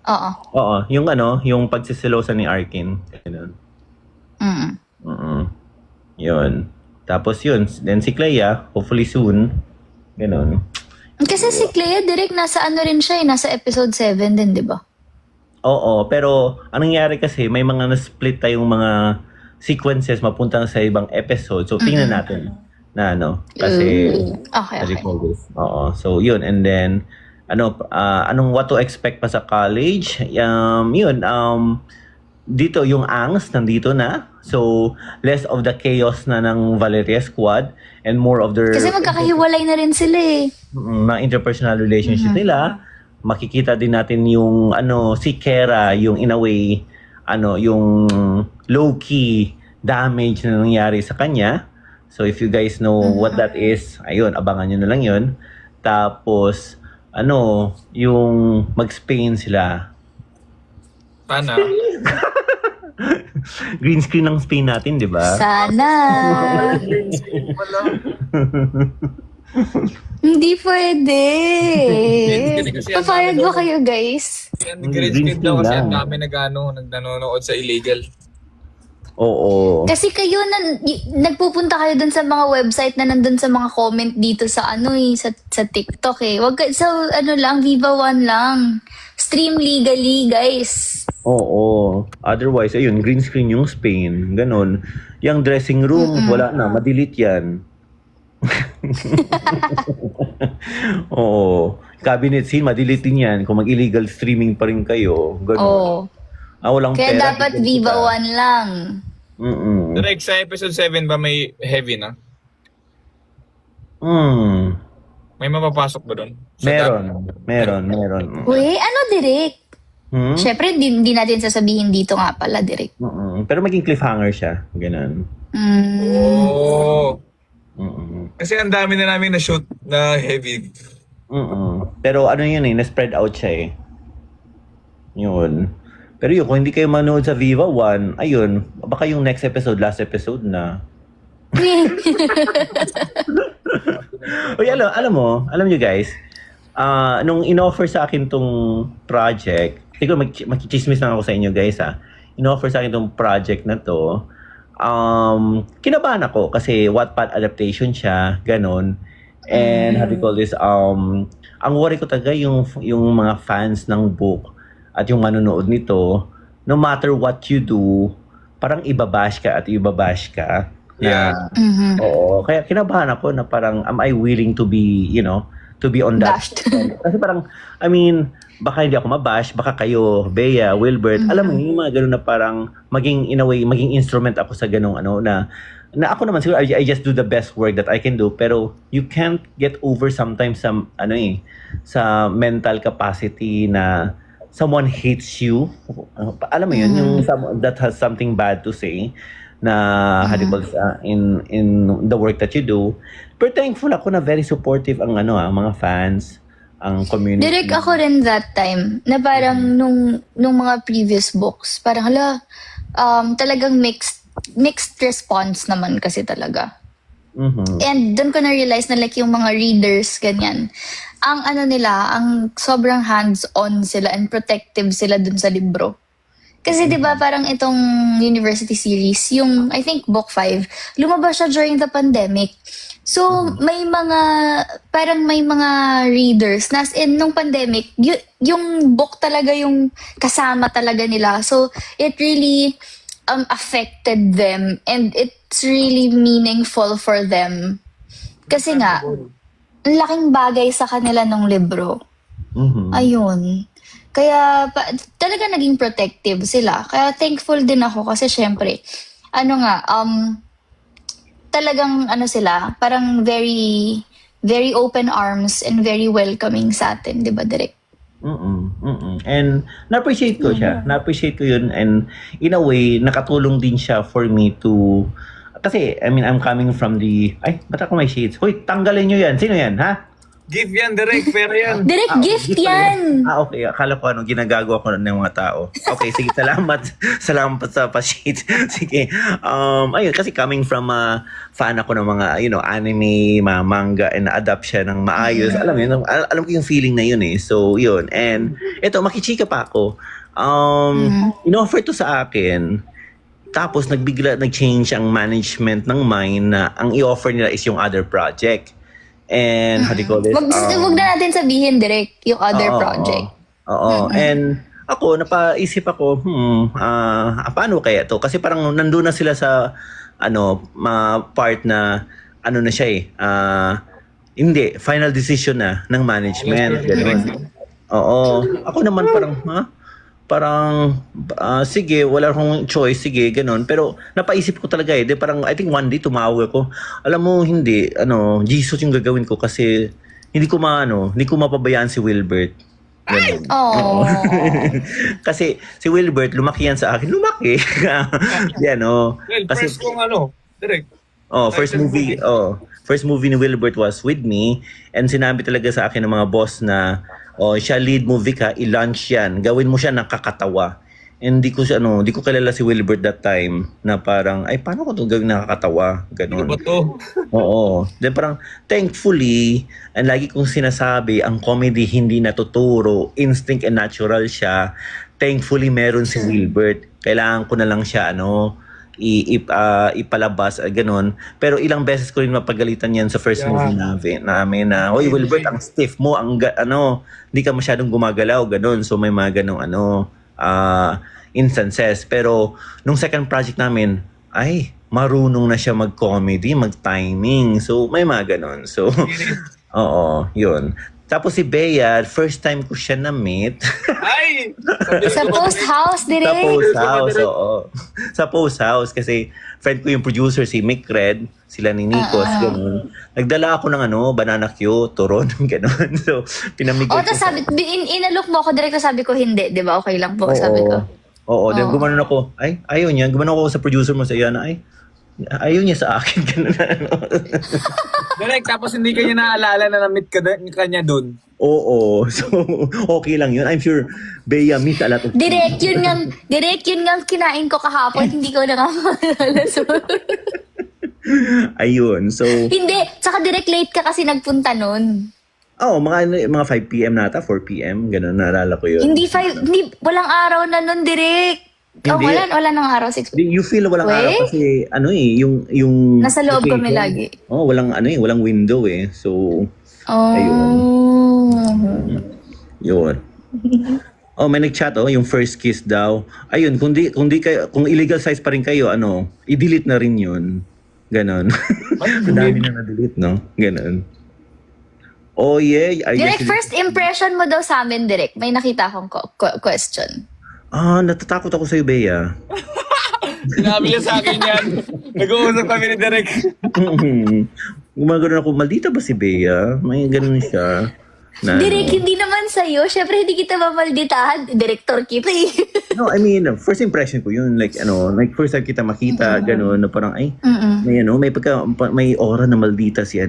Oo. Oo, yung pagsisilosa ni Arkin. Ganon. Yun. Tapos yun, then si Clea, hopefully soon. Ganon. Kasi si Clea, Direk, nasa rin siya nasa episode 7 din, di ba? Oo, pero anong nangyari kasi, may mga na-split tayong mga sequences mapunta sa ibang episode. So, tingnan natin na kasi Okay. Oo. So, yun. And then, anong what to expect pa sa college? Dito, yung angst, nandito na. So, less of the chaos na ng Valeria Squad and more of their Kasi magkakahiwalay na rin sila eh. mga interpersonal relationship nila. Makikita din natin yung si Kera, yung in a way yung low-key damage na nangyari sa kanya. So if you guys know what that is, ayun, abangan nyo na lang yun. Tapos yung mag-Spain sila. Sana. Green screen ng Spain natin, di ba? Sana. Wala. Hindi pwede. Kasi Papayag mo kayo, guys. Yan, grade skip daw kasi ang dami nanonood sa illegal. Oo. Kasi kayo, nagpupunta kayo dun sa mga website na nandun sa mga comment dito sa sa TikTok eh. Wag lang, Viva One lang. Stream legally, guys. Oo. Otherwise, ayun, green screen yung Spain. Ganon. Yung dressing room, wala na. Madelete yan. Oo. Cabinet scene, madelete din yan. Kung mag-illegal streaming pa rin kayo. Ganon. Walang Kaya pera. dapat Viva One lang. Direct sa episode 7 ba may heavy na? May mapapasok ba doon? Meron. Uy, Direk? Siyempre, di natin sasabihin dito nga pala, Direk. Pero maging cliffhanger siya. Ganon. Oo. Kasi ang dami na namin na-shoot na heavy. Pero yun na-spread out siya eh. Yun. Pero yun, kung hindi kayo manood sa Viva One, ayun, baka yung next episode, last episode na. Uy, alam nyo guys, nung in-offer sa akin tong project, siguro mag-chismis lang ako sa inyo guys in-offer sa akin tong project na to, kinabahan ako kasi Wattpad adaptation siya, ganon. And how do you call this, ang worry ko talaga yung mga fans ng book at yung manonood nito, no matter what you do, parang ibabash ka. Yeah. Oo. Kaya kinabahan ako na parang, am I willing to be, to be on that? Bashed. Kasi parang, baka hindi ako mabash, baka kayo, Bea, Wilbert, alam mo yung mga ganun na parang maging in a way, maging instrument ako sa ganung ano na ako naman siguro I just do the best work that I can do, pero you can't get over sometimes some sa mental capacity na someone hates you. Alam mo yun, yung that has something bad to say na halibag sa in the work that you do. Pero thankful ako na very supportive ang mga fans, ang community. Direct ako rin that time, na parang nung mga previous books, parang talagang mixed response naman kasi talaga. And doon ko na-realize na like yung mga readers, ganyan, ang ang sobrang hands-on sila and protective sila dun sa libro. Kasi 'di ba parang itong university series, yung I think book 5, lumabas siya during the pandemic. So may mga readers nas in nung pandemic, yung book talaga yung kasama talaga nila. So it really affected them and it's really meaningful for them. Kasi nga ang laking bagay sa kanila nung libro. Ayun. Kaya talaga naging protective sila. Kaya thankful din ako kasi syempre, talagang sila, parang very, very open arms and very welcoming sa atin, di ba, Direk? And na-appreciate ko siya. Na-appreciate ko yun and in a way, nakatulong din siya for me to, kasi, I mean, I'm coming from ba't ako may shades? Hoy, tanggalin nyo yan. Sino yan, ha? Gift yan, Direk. Pero yan. Direk, gift yan! Okay. Akala ko ginagawa ko ng mga tao. Okay, sige. Salamat. Salamat sa pa-sheet. Sige. Ayun, kasi coming from fan ako ng mga, anime, mga manga, and na-adapt siya ng maayos. Alam ko yung feeling na yun eh. So, yun. And, ito, makichika pa ako. In-offer to sa akin. Tapos, nag-change ang management ng mine na ang i-offer nila is yung other project. And how do you call this? Wag na natin sabihin direct yung other project. Oo. And ako, napaisip ako, paano kaya to? Kasi parang nandun na sila sa, part na, na siya hindi, final decision na ng management. Ganun. Oo. Ako naman parang, sige, wala akong choice, sige, ganun. Pero napaisip ko talaga parang, I think one day tumawag ko. Alam mo, hindi, Jesus yung gagawin ko kasi hindi ko mapabayaan si Wilbert. Ganun. Oh. Kasi si Wilbert, lumaki yan sa akin. Lumaki. Yan, Well, kasi, first kong Direk. First movie ni Wilbert was With Me, and sinabi talaga sa akin ng mga boss na siya lead movie ka, i-launch yan. Gawin mo siya nakakatawa. And di ko kilala si Wilbert that time na parang, ay, paano ko ito gawin nakakatawa? Ganun. Ano ba to? Oo. Then parang, thankfully, and lagi kong sinasabi, ang comedy hindi natuturo, instinct and natural siya. Thankfully, meron si Wilbert. Kailangan ko na lang siya, ipalabas, ganun. Pero ilang beses ko rin mapagalitan yan sa first movie namin na, hoy Wilbert, ang stiff mo, hindi ka masyadong gumagalaw, ganun. So may mga ganung instances. Pero nung second project namin, ay, marunong na siya mag-comedy, mag-timing. So may mga ganun. So, oo, yun. Tapos si Bea, first time ko siya na-meet. Ay! Sa post house, direct. Sa post house, oo. Sa post house, kasi friend ko yung producer, si Mick Red, sila ni Nikos, ganun. Nagdala ako ng banana Q, turon, ganun. So, pinamigay ko. Tapos inalok mo ako, direct sabi ko, hindi, di ba? Okay lang po, sabi ko. Oo, then gumanon ako, ay, ayaw niya. Gumanon ako sa producer mo sa Iana, ay, ayaw niya sa akin, ganun na, Direk, tapos hindi kanya naalala na na-meet kanya doon. Oo. So, okay lang yun. I'm sure Bea meet a lot of Direct yun nga kinain ko kahapon, hindi ko na maalala. So, ayun. So, hindi, tsaka direct late ka kasi nagpunta nun. mga 5 PM nata, 4 PM, ganun, naalala ko yun. Hindi, walang araw na nun, direct. Hindi. Wala nang araw, 6. You feel walang araw kasi, yung... Nasa loob location. kami lagi. Walang window so... Ayun. Yun. May nag-chat yung first kiss daw. Ayun, kung illegal size pa rin kayo, i-delete na rin yun. Ganon. Ang dami na na-delete, no? Ganon. Oh yeah. Direk, first impression mo daw sa amin, Direk. May nakita akong question. Natatakot ako sa'yo, Bea. Sinabi niya sa akin yan. Nag-uusap kami ni Derek. Gumagano ako, maldita ba si Bea? May ganun siya. Direk, hindi naman sa'yo. Syempre, hindi kita mamalditahan. Director kita eh. No, I mean, first impression ko yun. Like first time kita makita, gano'n, na parang, may aura na maldita si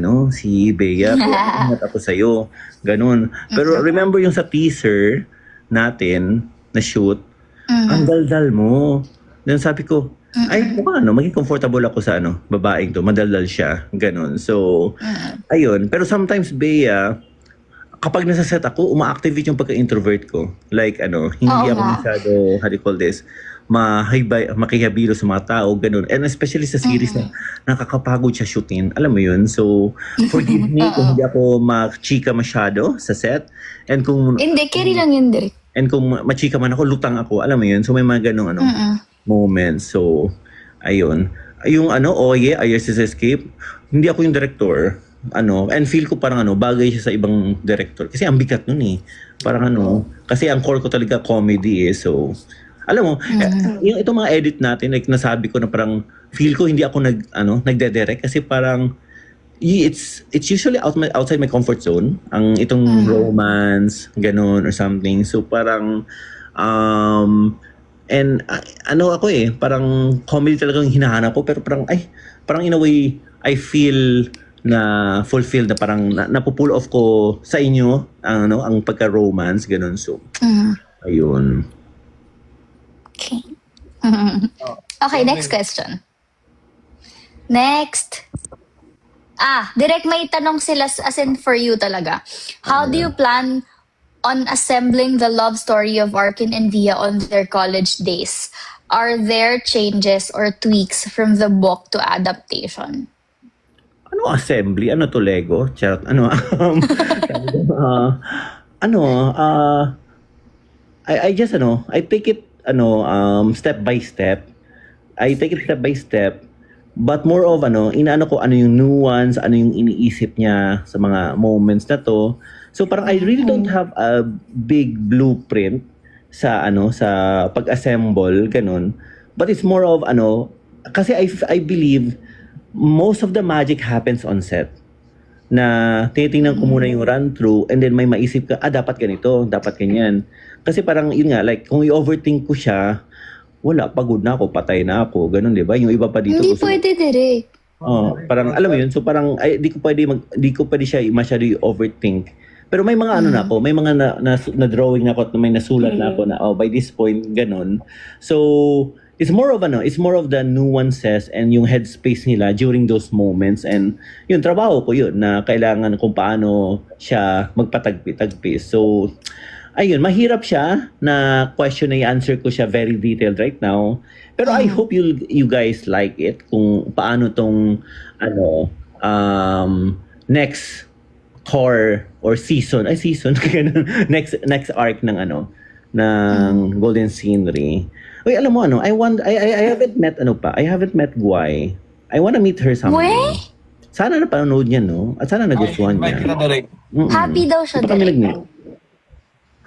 Bea. Ingat ako sa'yo. Gano'n. Pero remember yung sa teaser natin, na shoot, ang daldal mo. Then sabi ko, maging comfortable ako sa babaeng to, madaldal siya, ganun. So, ayun. Pero sometimes, Bea, kapag nasa set ako, uma-activate yung pagka-introvert ko. Like, hindi ako masyado, how do you call this, makihabilo sa mga tao, ganun. And especially sa series na nakakapagod siya shootin. Alam mo yun? So, forgive me kung hindi ako machika masyado sa set. And kung... Hindi, carry lang yun, Direk. And kung machika man ako, lutang ako. Alam mo yun? So, may mga ganung moments. So, ayun. Yung Ayers' Escape, hindi ako yung director. And feel ko parang bagay siya sa ibang director. Kasi ang bigat nun eh. Parang kasi ang core ko talaga comedy eh. So, alam mo, yung itong mga edit natin, like nasabi ko na parang feel ko hindi ako nagde-direct kasi parang it's usually outside my comfort zone. Ang itong romance, ganun or something. So parang ako parang comedy talagang hinahanap ko pero parang in a way I feel na fulfilled na parang napupull off ko sa inyo ang pagka-romance ganun. So ayun. Okay. Okay, next question. Next. Direct may tanong sila as in for you talaga. How do you plan on assembling the love story of Arkin and Via on their college days? Are there changes or tweaks from the book to adaptation? Assembly? Ano to, Lego? Charot. I just I take it step by step. I take it step by step. But more of inaano ko yung nuance, yung iniisip niya sa mga moments na to. So parang I really don't have a big blueprint sa sa pag-assemble ganun. But it's more of kasi I believe most of the magic happens on set. Na titingnan ko muna yung run through and then may maisip ka, dapat ganito, dapat ganyan. Kasi parang yun nga, like kung i-overthink ko siya, wala, pagod na ako, patay na ako, ganun, di ba? Yung iba pa dito. Hindi pwede, Direk. Parang alam mo yun, so parang di ko pwede siya masyado i-overthink. Pero may mga na ako, may mga na drawing na ako at may nasulat na ako na by this point ganun. So it's more of the nuances and yung headspace nila during those moments and yung trabaho ko yun na kailangan kung paano siya magpatagpi-tagpi. So ayun, mahirap siya na question na i-answer ko siya very detailed right now. Pero I hope you guys like it kung paano tong next core or season next arc ng ng Golden Scenery. Uy, alam mo I haven't met Guy. I wanna meet her someday. Weh? Sana napanood niya, no? At sana nagustuhan niya. Happy daw siya, Direk.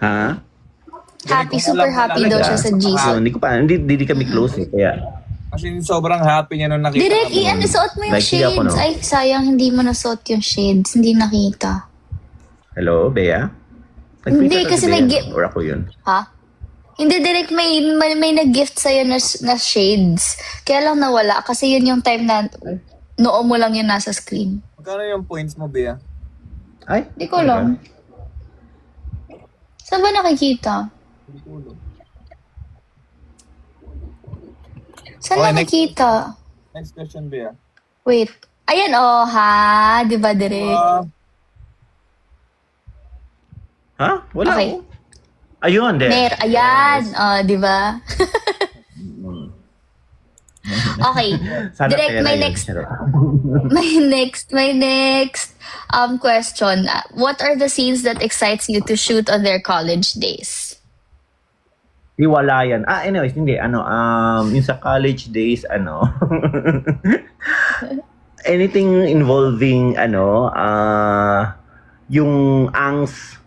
Ha? Happy, super happy daw siya sa GC. Hindi kami close eh, kaya. Kasi sobrang happy niya nung nakita Direk, kami. suot mo yung Like, hindi ako, shades. no? Ay, sayang, hindi mo nasuot yung shades. Hindi nakita. Hello, Bea? Hindi, Nag-tweet kasi si may Bea, or ako yun? Ha? Hindi, Direk, may nag-gift sa'yo na shades. Kaya lang nawala. Kasi yun yung time na noo mo lang yun nasa screen. Magkano yung points mo, Bea? Ay? Hindi ko alam. Saan ba nakikita? Saan Okay, nakikita? Next question, Bea. Wait. Ayan, ha? Di ba, Direk? Ha? Wala Okay. ako. Ayun, de. Ayan. Di ba? Okay. Sana Direk, pera may yun. next Charot. my next question. What are the scenes that excites you to shoot on their college days? Hiwalayan. Anyways, hindi. Yung sa college days, anything involving, yung angst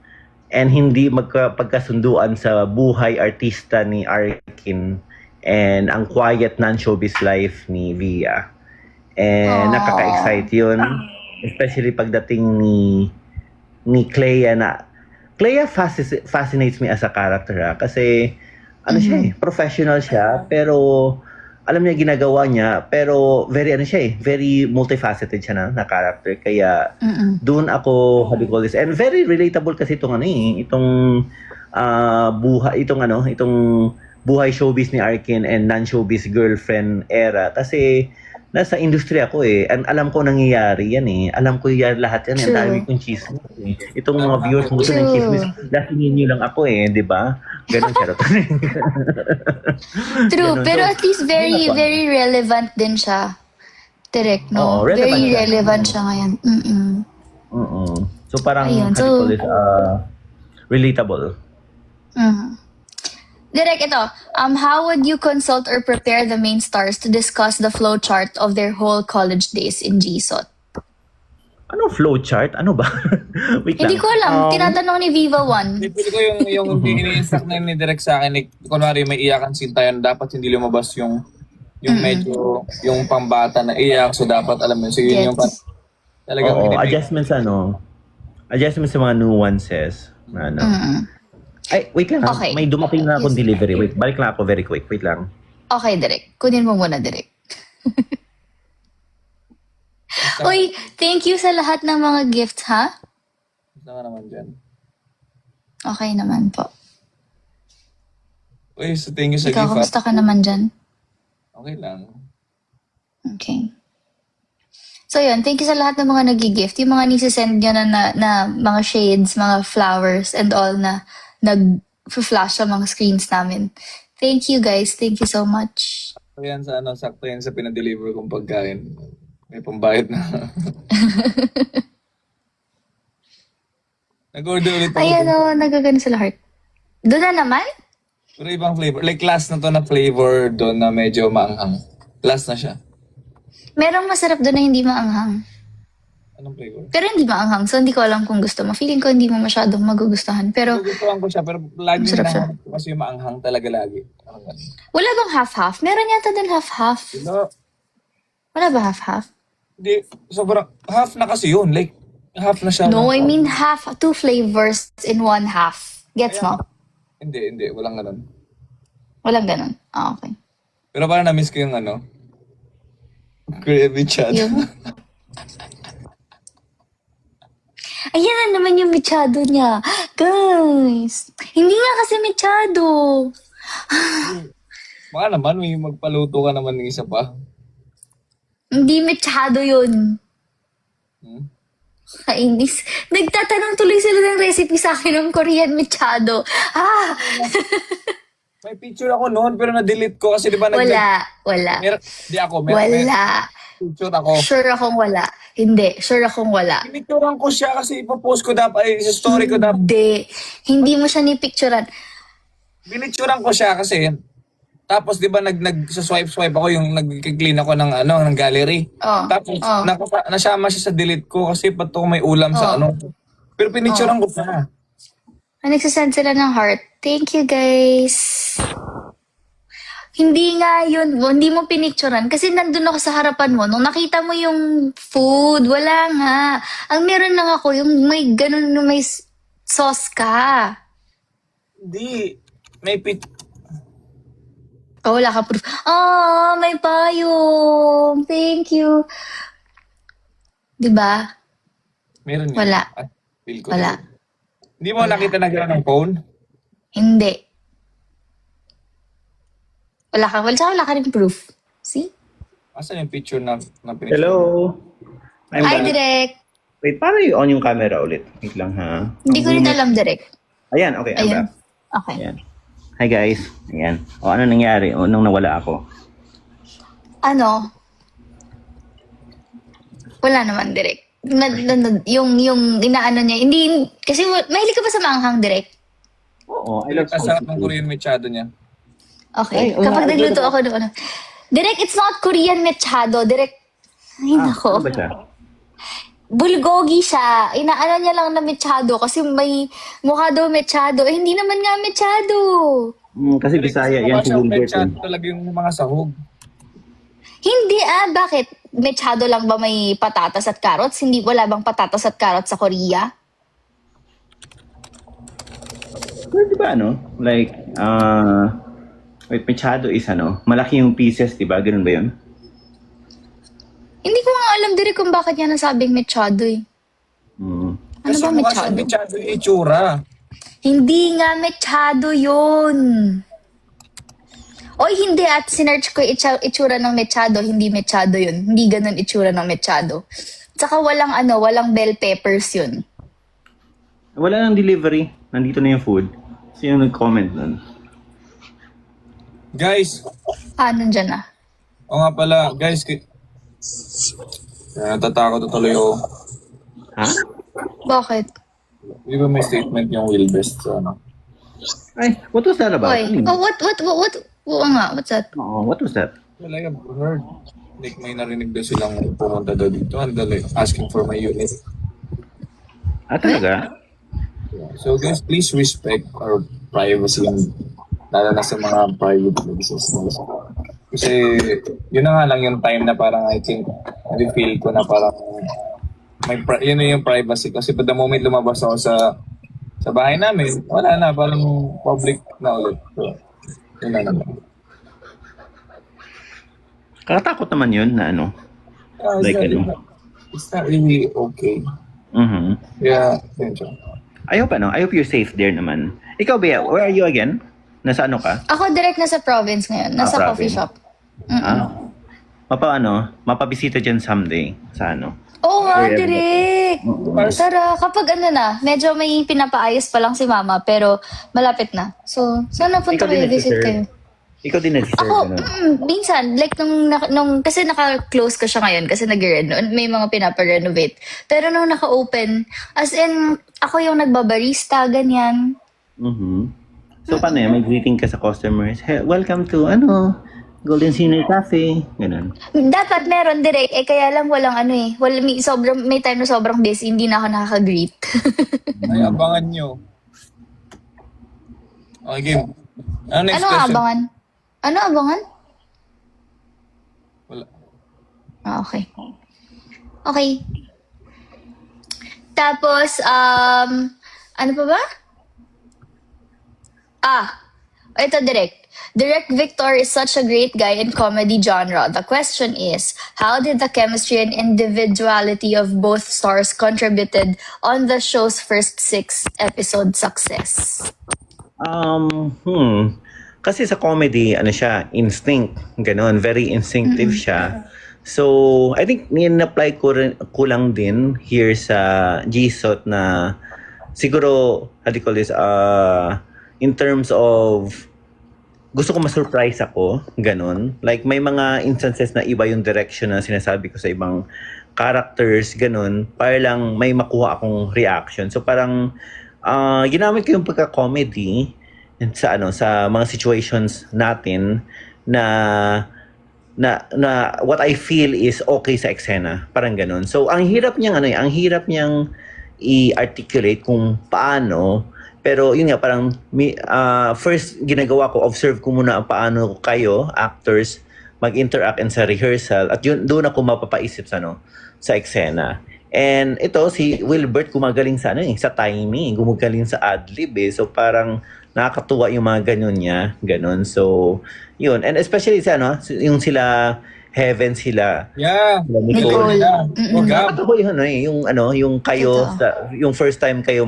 and hindi magkapagkasunduan sa buhay artista ni Arkin and ang quiet non-showbiz life ni Via. And nakaka-excite yun. Especially pagdating ni Clea na Clea fascinates me as a character kasi ano siya professional siya pero alam niya ginagawa niya pero very multifaceted siya na character kaya doon ako how do you call this and very relatable kasi itong itong buhay showbiz ni Arkin and non-showbiz girlfriend era kasi nasa industry ako and alam ko nangyayari yan alam ko yan lahat yan ang dami kong chismis itong mga viewers mo ng chismis lasingin niyo lang ako di ba ganun charot. True, Ganun. pero So, at least very, very relevant din siya. Direct, no? Oo, relevant Very siya. relevant siya ngayon. So parang Ayun, how do you call this relatable. Direct, ito. How would you consult or prepare the main stars to discuss the flowchart of their whole college days in GSOT? Ano flowchart? Ano ba? Wait lang. Hindi ko alam. Tinatanong ni Viva One. Pili ko yung ini-instruct na ni Direk sa akin, like, kunwari may iyakan scene tayo, dapat hindi lumabas yung medyo, yung pambata na iyak, so dapat alam mo, so yun yung talagang Oo, adjustments sa mga nuances. Ay, wait lang. Okay. May dumating na akong delivery. Wait, balik lang ako very quick. Wait lang. Okay, Direk. Kunin mo muna, Direk. Uy, thank you sa lahat ng mga gifts, ha? Basta nga naman dyan. Okay naman po. Uy, so thank you sa Ikaw, gift. kamusta ka naman dyan? Okay lang. Okay. So yun, thank you sa lahat ng mga nag-gift. Yung mga nisisend nyo na mga shades, mga flowers, and all na nag-flash sa mga screens namin. Thank you guys. Thank you so much. So yan sa sakto yan sa pinadeliver kong pagkain. May pambayad na. Nag-order ulit ako. Ayan o, nagagano sa heart. Doon na naman? Pero ibang flavor. Like last na to na flavor doon na medyo maanghang. Last na siya. Merong masarap doon na hindi maanghang. Anong flavor? Pero hindi maanghang, so hindi ko alam kung gusto mo. Feeling ko hindi mo masyadong magugustuhan. Pero Gugustuhan ko siya pero lagi Masarap siya. na kasi yung maanghang talaga lagi. Parang ganun. wala bang half-half? Meron yata doon half-half. Diba? Wala ba half-half? Hindi. Sobrang half na kasi yun. Like half na siya. No, I mean half, 2 flavors in 1 half. Gets mo? Hindi. Walang ganun. Walang ganun. Ah, okay. Pero parang na-miss ko yung Creamy chat. Yung... Ayan na naman yung mechado niya. Guys, hindi nga kasi mechado. Baka naman, may magpaluto ka naman ng isa pa. Hindi mechado yun. Hmm? Kainis. Nagtatanong tuloy sila ng recipe sa akin ng Korean mechado. May picture ako noon pero na-delete ko kasi di ba Wala. Di ako. Wala. Picture ako. Sure akong wala. Hindi. Sure akong wala. Pinicturean ko siya kasi ipopost ko dapat, sa story ko dapat. Hindi mo siya ni-picturean. Pinicturean ko siya kasi tapos di ba nag-swipe ako yung nag-clean ako ng gallery. Oh. Tapos Oh. nasama siya sa delete ko kasi pato may ulam sa Pero pinicturean ko siya. Nagsasend sila ng heart. Thank you, guys. Hindi nga yun. Hindi mo pinicturean. Kasi nandun ako sa harapan mo. Nung nakita mo yung food, wala nga. Ang meron lang ako, yung may ganun, may sauce ka. Hindi. May Oh, wala ka proof. May payong. Thank you. Diba? Meron yun. Wala. Feel ko. Wala. Hindi mo nakita na gano'n ng phone? Hindi. Wala ka rin proof. See? Asan yung picture na pinicture? Hello. I'm Hi, back. Direk. Wait, paano i-on yung camera ulit? Wait lang ha. Hindi ko rin alam, Direk. Ayan, okay. I'm Ayan. back. Okay. Ayan. Hi guys. Ayan. O ano nangyari nung nawala ako? Wala naman, Direk. Yung inaano niya. Hindi, kasi mahilig ka ba sa maanghang, Direk? Oo, I love Kasarap spicy ng food. Korean mechado niya. Okay. Ay, Kapag wala. nagluto ako doon. Direk, it's not Korean mechado. Direk, ay nako. Ano ba siya? bulgogi siya. Inaano niya lang na mechado kasi may mukha daw mechado. Eh, hindi naman nga mechado. Kasi Bisaya yan si Wilbert. Chat talaga yung mga sahog. Hindi bakit? Mechado lang ba may patatas at carrots? Hindi, wala bang patatas at carrots sa Korea? Pero di ba like, wait, mechado is malaki yung pieces, di ba? Ganun ba yun? Hindi ko nga alam din kung bakit niya nasabing mechado eh. Mm. Ano Kasi ba mukha mechado? siyang mechado yung itsura. Hindi nga mechado yun. Oy, hindi. At sinerch ko itsura ng mechado. Hindi mechado yun. Hindi ganun itsura ng mechado. Tsaka walang bell peppers yun. Wala nang delivery. Nandito na yung food. Sino nag-comment nun? Guys, Nandyan na. o nga pala, guys, natatakot na tuloy ako. Ha? Bakit? Di ba may statement yung Wilbest sa Ay, what was that about? Oy. Oh, what? Oo nga, what's that? Oh, what was that? Well, I have heard. Like, may narinig daw silang pumunta daw dito and like, asking for my unit. Ah, talaga? So guys, please respect our privacy and lalo na sa mga private places. Kasi yun na nga lang yung time na parang I think, feel ko na parang yun na yung privacy. Kasi but the moment lumabas ako sa bahay namin, wala na, parang public na ulit. So, yun na lang. Kakatakot naman yun na like It's not really okay. Mm-hmm. Yeah, yun siya. I hope you're safe there naman. Ikaw, Bea, where are you again? Nasa ka? Ako direct nasa province ngayon. Nasa coffee province. shop. Mapabisita dyan someday sa Oo nga, Area. direct. Tara, kapag medyo may pinapaayos pa lang si mama, pero malapit na. So, sana punta Ikaw din kayo, visit nag-serve. kayo. Ikaw din nag-serve. Ako, minsan, like nung kasi naka-close ko siya ngayon kasi may mga pinapa-renovate. Pero nung naka-open, as in, ako yung nagbabarista, ganyan. Mm-hmm. So, paano yan? May greeting ka sa customers. Hey, welcome to, Golden Senior Cafe. Ganun. Dapat meron direct, kaya lang walang may time na sobrang busy, hindi na ako nakaka-greet. Ay, abangan nyo. Okay, game. Next Ano question? abangan? Ano abangan? Wala. Okay. Okay. Tapos, ano pa ba? Ito direct. Direct Victor is such a great guy in comedy genre. The question is, how did the chemistry and individuality of both stars contributed on the show's first 6 episode success? Kasi sa comedy, siya, instinct. Ganon, very instinctive siya. So, I think in-apply ko lang din here sa GSOT na siguro, how do you call this, in terms of gusto ko ma-surprise ako, ganon. Like, may mga instances na iba yung direction na sinasabi ko sa ibang characters, ganon, para lang may makuha akong reaction. So, parang, ginamit ko yung pagka-comedy sa mga situations natin na what I feel is okay sa eksena. Parang ganon. So, ang hirap niyang i-articulate kung paano. Pero yun nga, parang first ginagawa ko, observe ko muna paano kayo, actors, mag-interact and sa rehearsal. At yun, doon ako mapapaisip sa eksena. And ito, si Wilbert gumagaling sa sa timing, gumagaling sa ad-lib eh. So parang nakakatuwa yung mga ganun niya, ganun. So, yun. And especially yung sila Heaven sila. Yeah. Nicole. Nakakatawa yung kayo, yung first time kayo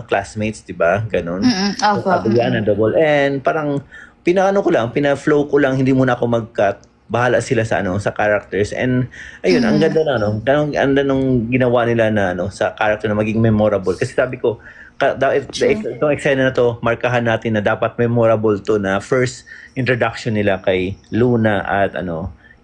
classmates, di ba? Ganun. Adriana double. And parang, pina-flow ko lang, hindi muna ako mag-cut. Bahala sila sa characters. And, ayun, ang ganda na, ang ganda nung ginawa nila na, sa character na maging memorable. Kasi sabi ko, itong eksena na to, markahan natin na dapat memorable to na first introduction nila kay Luna at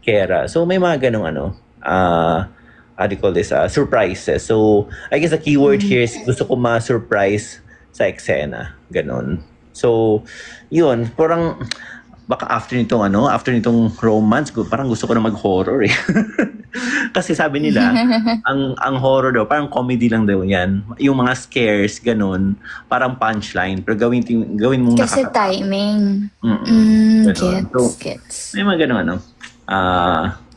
Kera. So may mga ganong how do you call this, surprises. So I guess the keyword here is gusto ko ma-surprise sa eksena. Ganon. So yun, parang baka after nitong romance, parang gusto ko na mag-horror eh. Kasi sabi nila, ang horror daw, parang comedy lang daw yan. Yung mga scares, ganun, parang punchline. Pero gawin mong Kasi nakakatawa. timing. Ganun. So, Gets. may mga ganun,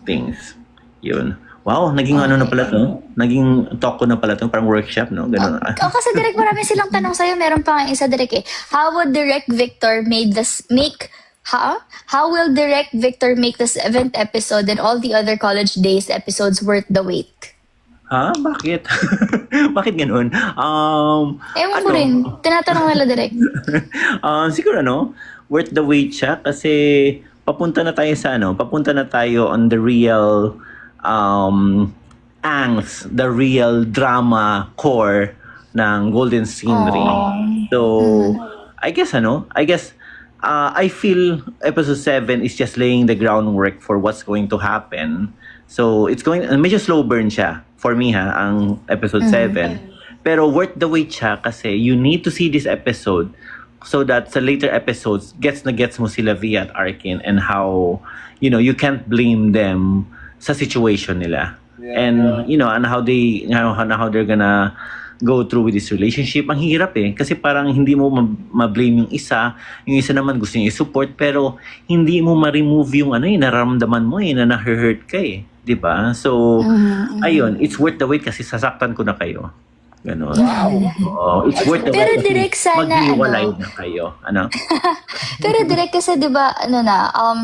things. Yun. Wow, naging na pala to. Naging talk ko na pala to. Parang workshop, no? Ganun. Kasi direct marami silang tanong sa'yo. Meron pa nga isa direct eh. How would direct Victor How will direct Victor make the 7th episode and all the other college days episodes worth the wait? Ha? Bakit? Bakit ganun? Ewan ko rin. Tinatanong nila direct. Siguro worth the wait siya kasi papunta na tayo on the real angst, the real drama core ng Golden Scenery. So, I guess I feel episode 7 is just laying the groundwork for what's going to happen. So, it's medyo slow burn siya for me ang episode 7. Pero worth the wait siya kasi you need to see this episode so that sa later episodes, gets mo sila Via at Arkin and how, you can't blame them sa situation nila. And, and how they're gonna go through with this relationship. Ang hirap eh. Kasi parang hindi mo ma-blame yung isa naman gusto niya i-support, pero hindi mo ma-remove yung nararamdaman mo na na-hurt ka eh. Diba? So, ayun, it's worth the wait kasi sasaktan ko na kayo. Ganon. Wow. It's worth the Pero wait. direct sana, maghiwalay na kayo. Pero direct kasi, di ba,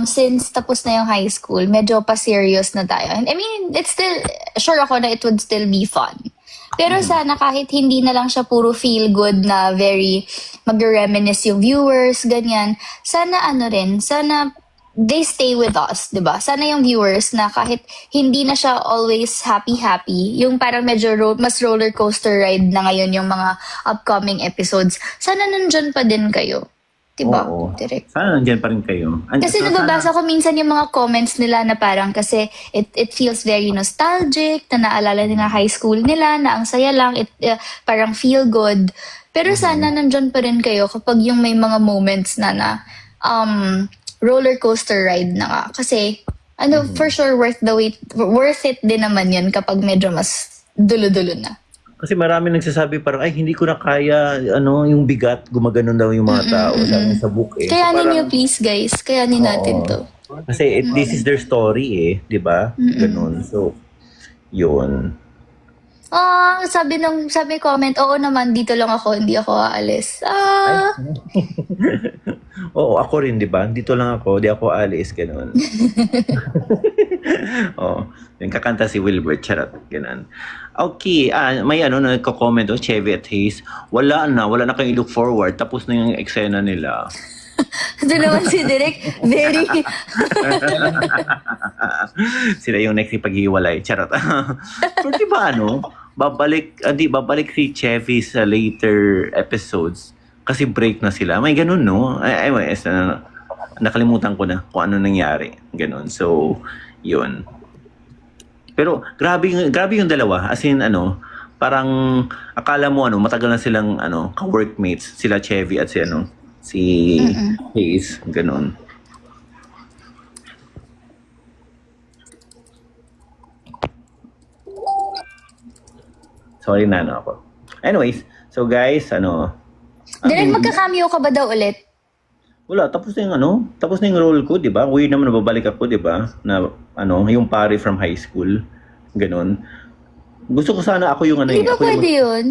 since tapos na yung high school, medyo pa serious na tayo. I mean, it's still, sure ako na it would still be fun. Pero sana kahit hindi na lang siya puro feel good na very mag-reminisce yung viewers, ganyan. Sana sana they stay with us, di ba? Sana yung viewers na kahit hindi na siya always happy-happy, yung parang medyo mas roller coaster ride na ngayon yung mga upcoming episodes, sana nandyan pa din kayo. Diba? Oo. Direct. Sana nandyan pa rin kayo. Kasi nababasa ko minsan yung mga comments nila na parang kasi it feels very nostalgic, na naalala nila high school nila, na ang saya lang, parang feel good. Pero sana nandyan pa rin kayo kapag yung may mga moments na roller coaster ride na nga. Kasi, for sure, worth it din naman yan kapag medyo mas dulo-dulo na. Kasi marami nagsasabi parang, ay, hindi ko na kaya, yung bigat, gumaganon daw yung mga tao sa book eh. Kayanin So, niyo please guys, kayanin natin to. Kasi this is their story eh, di ba? Ganon. So, yun. Sabi comment, oo naman, dito lang ako, hindi ako aalis. Oo, ako rin, di ba? Dito lang ako, di ako alis, gano'n. Yung kakanta si Wilbert, charot, gano'n. Okay, may nagko-comment, Chevy at Hayes, wala na kayong look forward, tapos na yung eksena nila. Ito naman si Direk, very... Sila yung next paghiwalay, charot. Pero di ba babalik si Chevy sa later episodes, kasi break na sila. May ganun, no? Nakalimutan ko na kung ano nangyari. Ganun. So, yun. Pero, grabe yung dalawa. As in, parang, akala mo, matagal na silang, ka-workmates. Sila Chevy at si Hayes. Ganun. Sorry na, ako. Anyways, so guys, Direk, magka-cameo ka ba daw ulit? Wala, tapos na yung role ko, 'di ba? Weird naman babalik ako, 'di ba? Na yung pare from high school, ganun. Gusto ko sana ako yung Hindi ba pwede yun?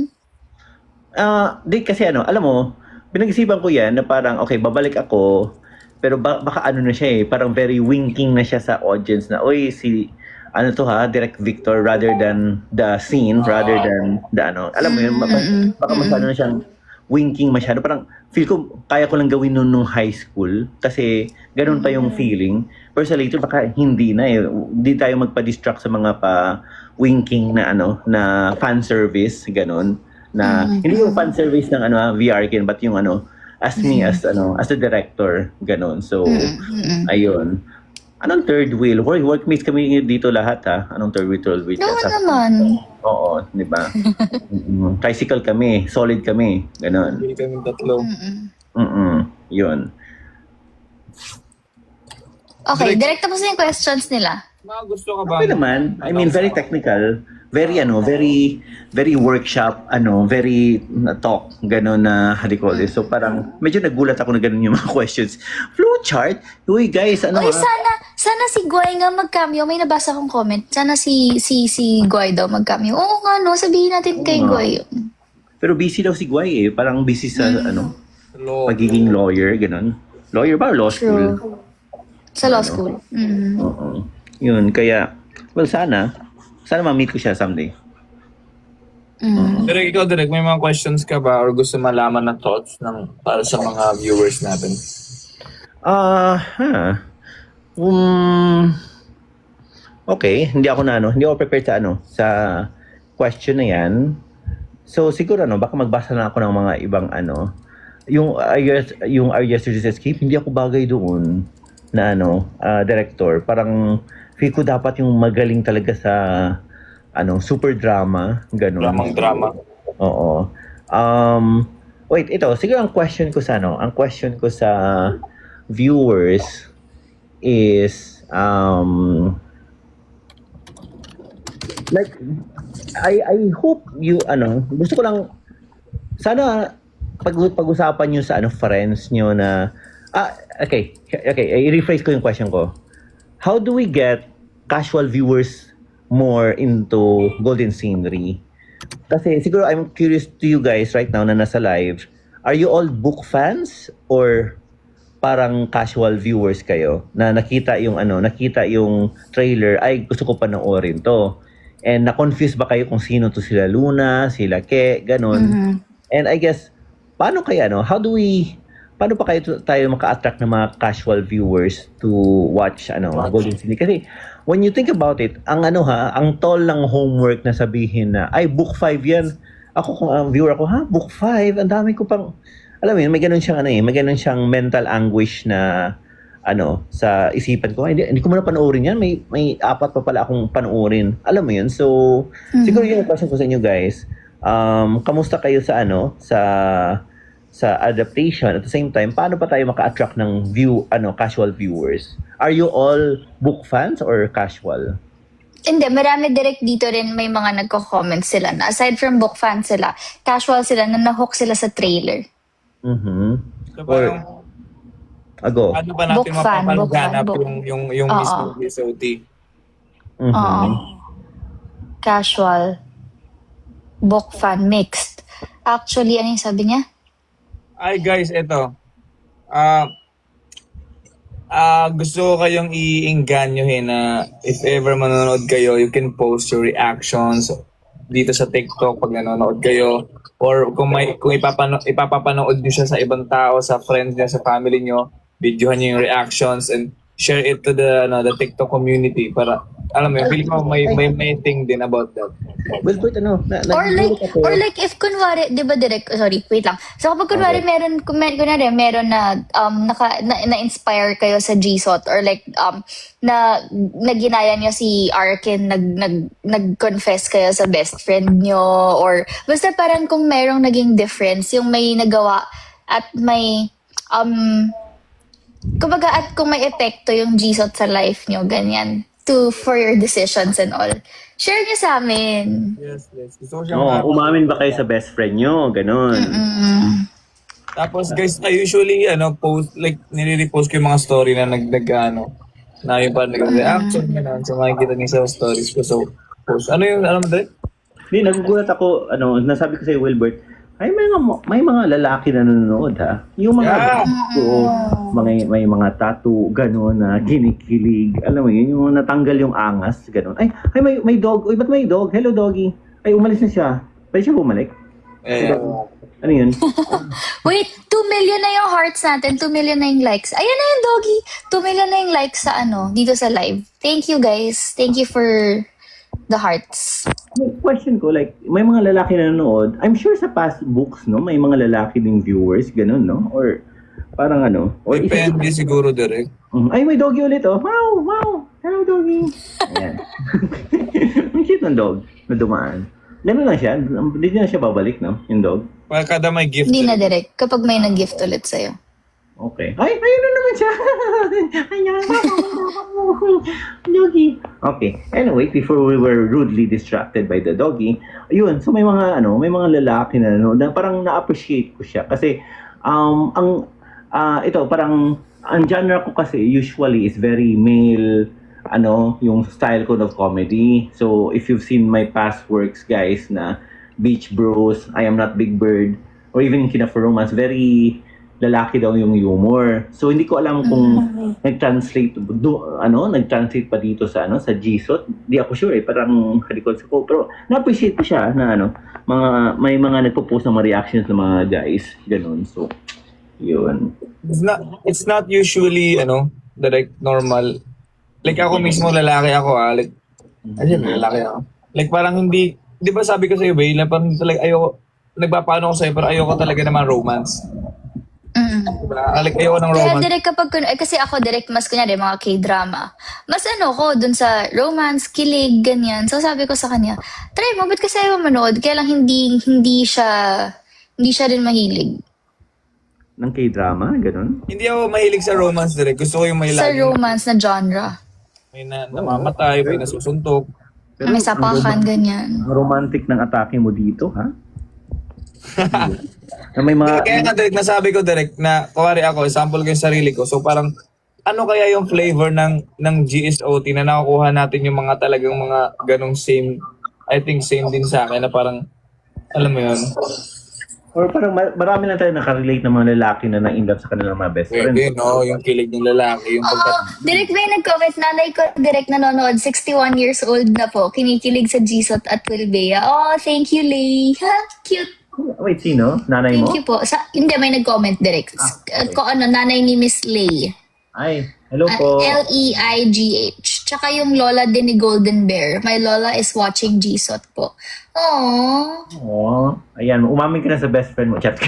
Di kasi alam mo, pinag-isipan ko 'yan na parang okay, babalik ako, pero baka na siya parang very winking na siya sa audience na, oy, Direct Victor rather than the scene, rather than the alam mo yun, baka masyado na siyang winking masyado. Parang feel ko, kaya ko lang gawin nung high school kasi ganun pa yung feeling. Pero sa later, baka hindi na Hindi tayo magpa-distract sa mga pa-winking na na fan service, ganun. Na, hindi yung fan service ng VRkin, but yung as me, as the director, ganun. So, ayun. Anong third wheel? Workmates kami dito lahat Anong third wheel? No naman. Oo, di ba? Tricycle kami, solid kami, gano'n. Hindi kami tatlo. Yun. Okay, direct tapos na yung questions nila. Mga gusto ka ba? Okay naman. I mean, very technical. Very, very workshop, very talk, gano'n na hadikoli. So parang, medyo nagulat ako na gano'n yung mga questions. Flowchart? Uy, guys, Uy, sana si Guy nga mag-cameo. May nabasa akong comment. Sana si Guy daw mag-cameo. Oo nga, no? Sabihin natin kay Guy. Pero busy daw si Guy eh. Parang busy sa, Law. pagiging lawyer, gano'n. Lawyer ba or law school? True. Sa law school. Mm. Oo. Yun, kaya, well, sana ma-meet ko siya someday. Direk, ikaw direct, may mga questions ka ba or gusto malaman na thoughts para sa mga viewers natin? Okay, hindi ako prepared sa question na yan. So siguro baka magbasa na ako ng mga ibang yung Our Yesterday's Escape, hindi ako bagay doon na director. Parang feel ko dapat yung magaling talaga sa super drama, ganun. Drama. Oo. Wait, ito siguro ang question ko sa viewers is like I hope you gusto ko lang sana pag-usapan niyo sa friends niyo na okay, i-rephrase ko yung question ko. How do we get casual viewers more into Golden Scenery? Kasi siguro I'm curious to you guys right now na nasa live. Are you all book fans or parang casual viewers kayo na nakita yung trailer, ay gusto ko panoorin to. And na-confuse ba kayo kung sino to, sila Luna, sila Ke, ganun. Mm-hmm. And I guess paano pa tayo maka-attract ng mga casual viewers to watch Golden City? Kasi when you think about it, ang tall ng homework na sabihin na ay book 5 yan. Ako kung viewer ako, book 5, ang dami ko pang alam mo yun, may ganun siyang mental anguish na sa isipan ko, hindi ko muna panoorin yan, may 4 pa pala akong panoorin. Alam mo yun. So siguro yung question ko sa inyo guys, kamusta kayo sa adaptation? At the same time, paano pa tayo maka-attract ng casual viewers? Are you all book fans or casual? Hindi, marami direct dito rin may mga nagko-comment sila na aside from book fans sila, casual sila na nahook sila sa trailer. So parang, ano ba natin Book fan, mapapalaganap book yung mismo SOT? Oo. Casual. Book fan, mixed. Actually, ano yung sabi niya? Ay guys, eto. Gusto ko kayong i-inganyohin na if ever manonood kayo, you can post your reactions dito sa TikTok pag nanonood kayo. Or kung ipapapanood nyo siya sa ibang tao, sa friends nyo, sa family nyo, videohan nyo yung reactions and share it to the TikTok community para alam mo, feeling ko may thing din about that. Well, but or like if kunwari, 'di ba direct, sorry, wait lang. So kapag kunwari meron na-inspire kayo sa GSOT or like na ginaya niyo si Arkin, nag-confess kayo sa best friend niyo or basta parang kung merong naging difference yung may nagawa at may kumbaga at kung may epekto yung GSOT sa life niyo, ganyan. For your decisions and all. Share niyo sa amin. Yes. Gusto ko siya umamin ba kayo sa best friend nyo? Ganon. Tapos guys, I usually post, like nire-repost ko yung mga story na na yung parang nag-reaction gano'n. So makikita niyo sa stories ko. So post. Ano mo direct? Hindi, nagugulat ako, nasabi ko sa'yo, Wilbert, ay may mga lalaki na nanonood ha. Yung mga may mga tattoo gano'n na kinikilig. Alam mo yun, yung natanggal yung angas gano'n. Ay may dog. Uy, ba't may dog? Hello doggy. Ay umalis na siya. Pwede siya bumalik? Ano yun? Wait, 2 million na yung hearts natin. 2 million na yung likes. Ayan na yung doggy. 2 million na yung likes sa dito sa live. Thank you guys. Thank you for the hearts. Question ko, like, may mga lalaki na nanonood. I'm sure sa past books, no? May mga lalaki ding viewers, ganun, no? Or parang or depende siguro direct. Ay, may doggy ulit, oh. Wow. Hello, doggy. Ayan. Ang cute ng dog na dumaan. Gano'n lang siya. Hindi na siya babalik, no? Yung dog. Kada may gift. Hindi na direct. Kapag may nag-gift ulit sa'yo. Okay. Ay, ayun na naman siya. Ayan. Doggy. Okay. Anyway, before we were rudely distracted by the doggy, ayun, so may mga lalaki na na parang na-appreciate ko siya kasi ito parang ang genre ko kasi usually is very male yung style ko of comedy. So if you've seen my past works guys na Beach Bros, I Am Not Big Bird, or even Kina for Romance, very lalaki daw yung humor. So hindi ko alam kung nag-translate pa dito sa sa GSOT. Di ako sure parang halikod sa ko, pero na-appreciate ko siya na may mga nagpo-post ng mga reactions ng mga guys, ganun. So yun. It's not usually direct normal. Like ako mismo lalaki ako like lalaki ako. Like parang hindi, 'di ba sabi ko sa iyo, na parang talaga ayoko, nagpapaano ako sa iyo pero ayoko talaga naman romance. Diba? Like ayoko ng Kaya romance. direct kasi ako direct mas kunyari mga K-drama. Mas ko dun sa romance, kilig, ganyan. So sabi ko sa kanya, try mo, ba't kasi ayaw manood? Kaya lang hindi siya rin mahilig. Ng K-drama, ganun. Hindi ako mahilig sa romance direct. Gusto ko yung may Sa laging romance na genre. may namamatay, may nasusuntok. May sapakan, ganyan. Ang romantic ng atake mo dito, ha? Na may mga Kaya nga direct nasabi ko direct na kuwari ako, sample ko yung sarili ko. So parang ano kaya yung flavor ng GSOT na nakukuha natin yung mga talagang mga ganong same, I think same din sa akin na parang alam mo yun. or parang marami lang tayo nakarelate ng mga lalaki na na-in love sa kanilang mga best friends. Pwede, no? Yung kilig ng lalaki, yung pagka... Direct may nag-comment, nanay ko direct nanonood, 61 years old na po, kinikilig sa GSOT at Wilbea. Oh, thank you, Lay. Ha, cute. Wait, sino? Nanay mo? Thank you po. Hindi, may nag-comment direct. Nanay ni Miss Lay. Ay, hello po. Leigh. Tsaka yung lola din ni Golden Bear. My lola is watching GSOT po. Aww. Oh, ayan, umamin ka na sa best friend mo. Chat ka.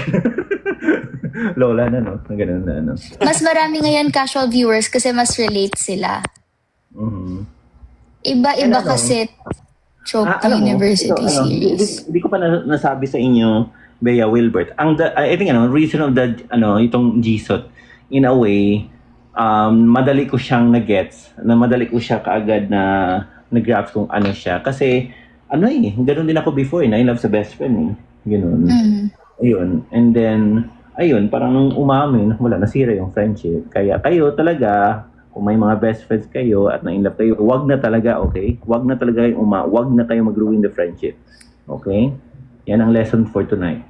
Lola na, no? Ganun na, Mas marami ngayon casual viewers kasi mas relate sila. Mhm. Iba-iba kasi trope ng university series. Hindi ko pa nasabi sa inyo, Bea Wilbert. I think reason of the itong GSOT in a way madali ko siyang na-gets, na madali ko siya kaagad na nag-grasp kung ano siya kasi ganoon din ako before na in love sa best friend ganoon. Ayun, and then ayun, parang nung umamin, wala, nasira yung friendship. Kaya kayo talaga, kung may mga best friends kayo at na-in love kayo, wag na talaga, okay? Wag na talaga wag na kayo mag-ruin the friendship. Okay? Yan ang lesson for tonight.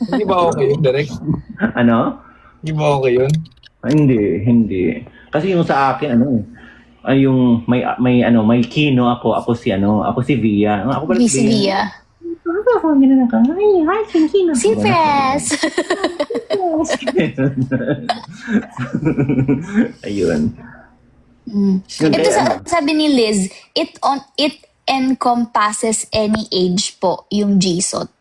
Hindi ba okay yun, direct? Ano? Hindi ba okay yun? Hindi. Kasi yung sa akin, ay yung may Kino ako si Via. Ako pala Si Via. Hi, Kino. Si Fres. Ayun. Ito sabi ni Liz, it encompasses any age po, yung GSOT.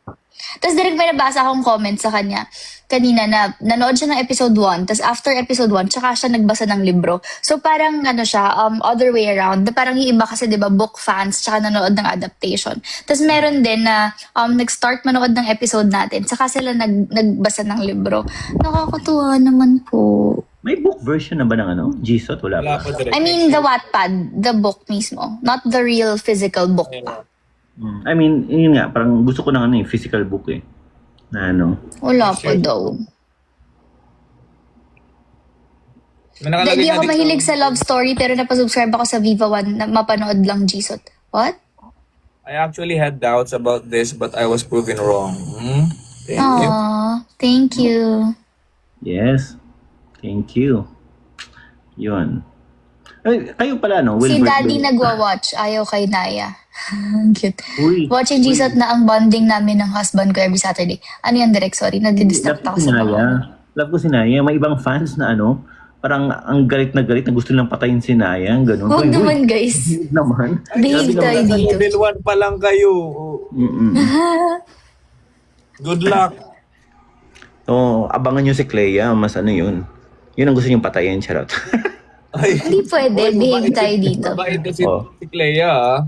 Tapos direct may nabasa akong comment sa kanya kanina na nanood siya ng episode 1, tapos after episode 1, tsaka siya nagbasa ng libro. So parang siya, other way around. Na parang yung iba kasi 'di ba book fans, tsaka nanood ng adaptation. Tapos meron din na nag-start manood ng episode natin, tsaka sila nagbasa ng libro. Nakakatuwa naman po. May book version na ba ng GSOT? Wala Wala pa. pa direct. I mean, the Wattpad, the book mismo. Not the real physical book pa. I mean, yun nga, parang gusto ko ng physical book na Wala pa daw. May nakalagay Hindi na ako dito. mahilig sa love story pero napasubscribe ako sa Viva One na mapanood lang GSOT. What? I actually had doubts about this but I was proven wrong. Thank you. Aww, thank you. Yes. Thank you. Yun. Ay, kayo pala, Si Wilbert Daddy Bell. nagwa-watch, ayaw kay Naya. Ang cute. Uy. Watching GSOT na ang bonding namin ng husband ko every Saturday. Ano yan, direct? Sorry, nadidistract ako Love ko si sa Naya. mga. Love ko si Naya. May ibang fans na parang ang galit na gusto nilang patayin si Naya. Ganun. Huwag Uy, naman, guys. Huwag naman. Behave tayo Nasa dito. level 1 pa lang kayo. Mm-mm. Good luck. So, abangan nyo si Clea. Mas yun. Yun ang gusto niyong patayin. Charot. Ay, Hindi pwede, behave tayo dito. mabait na si Clea,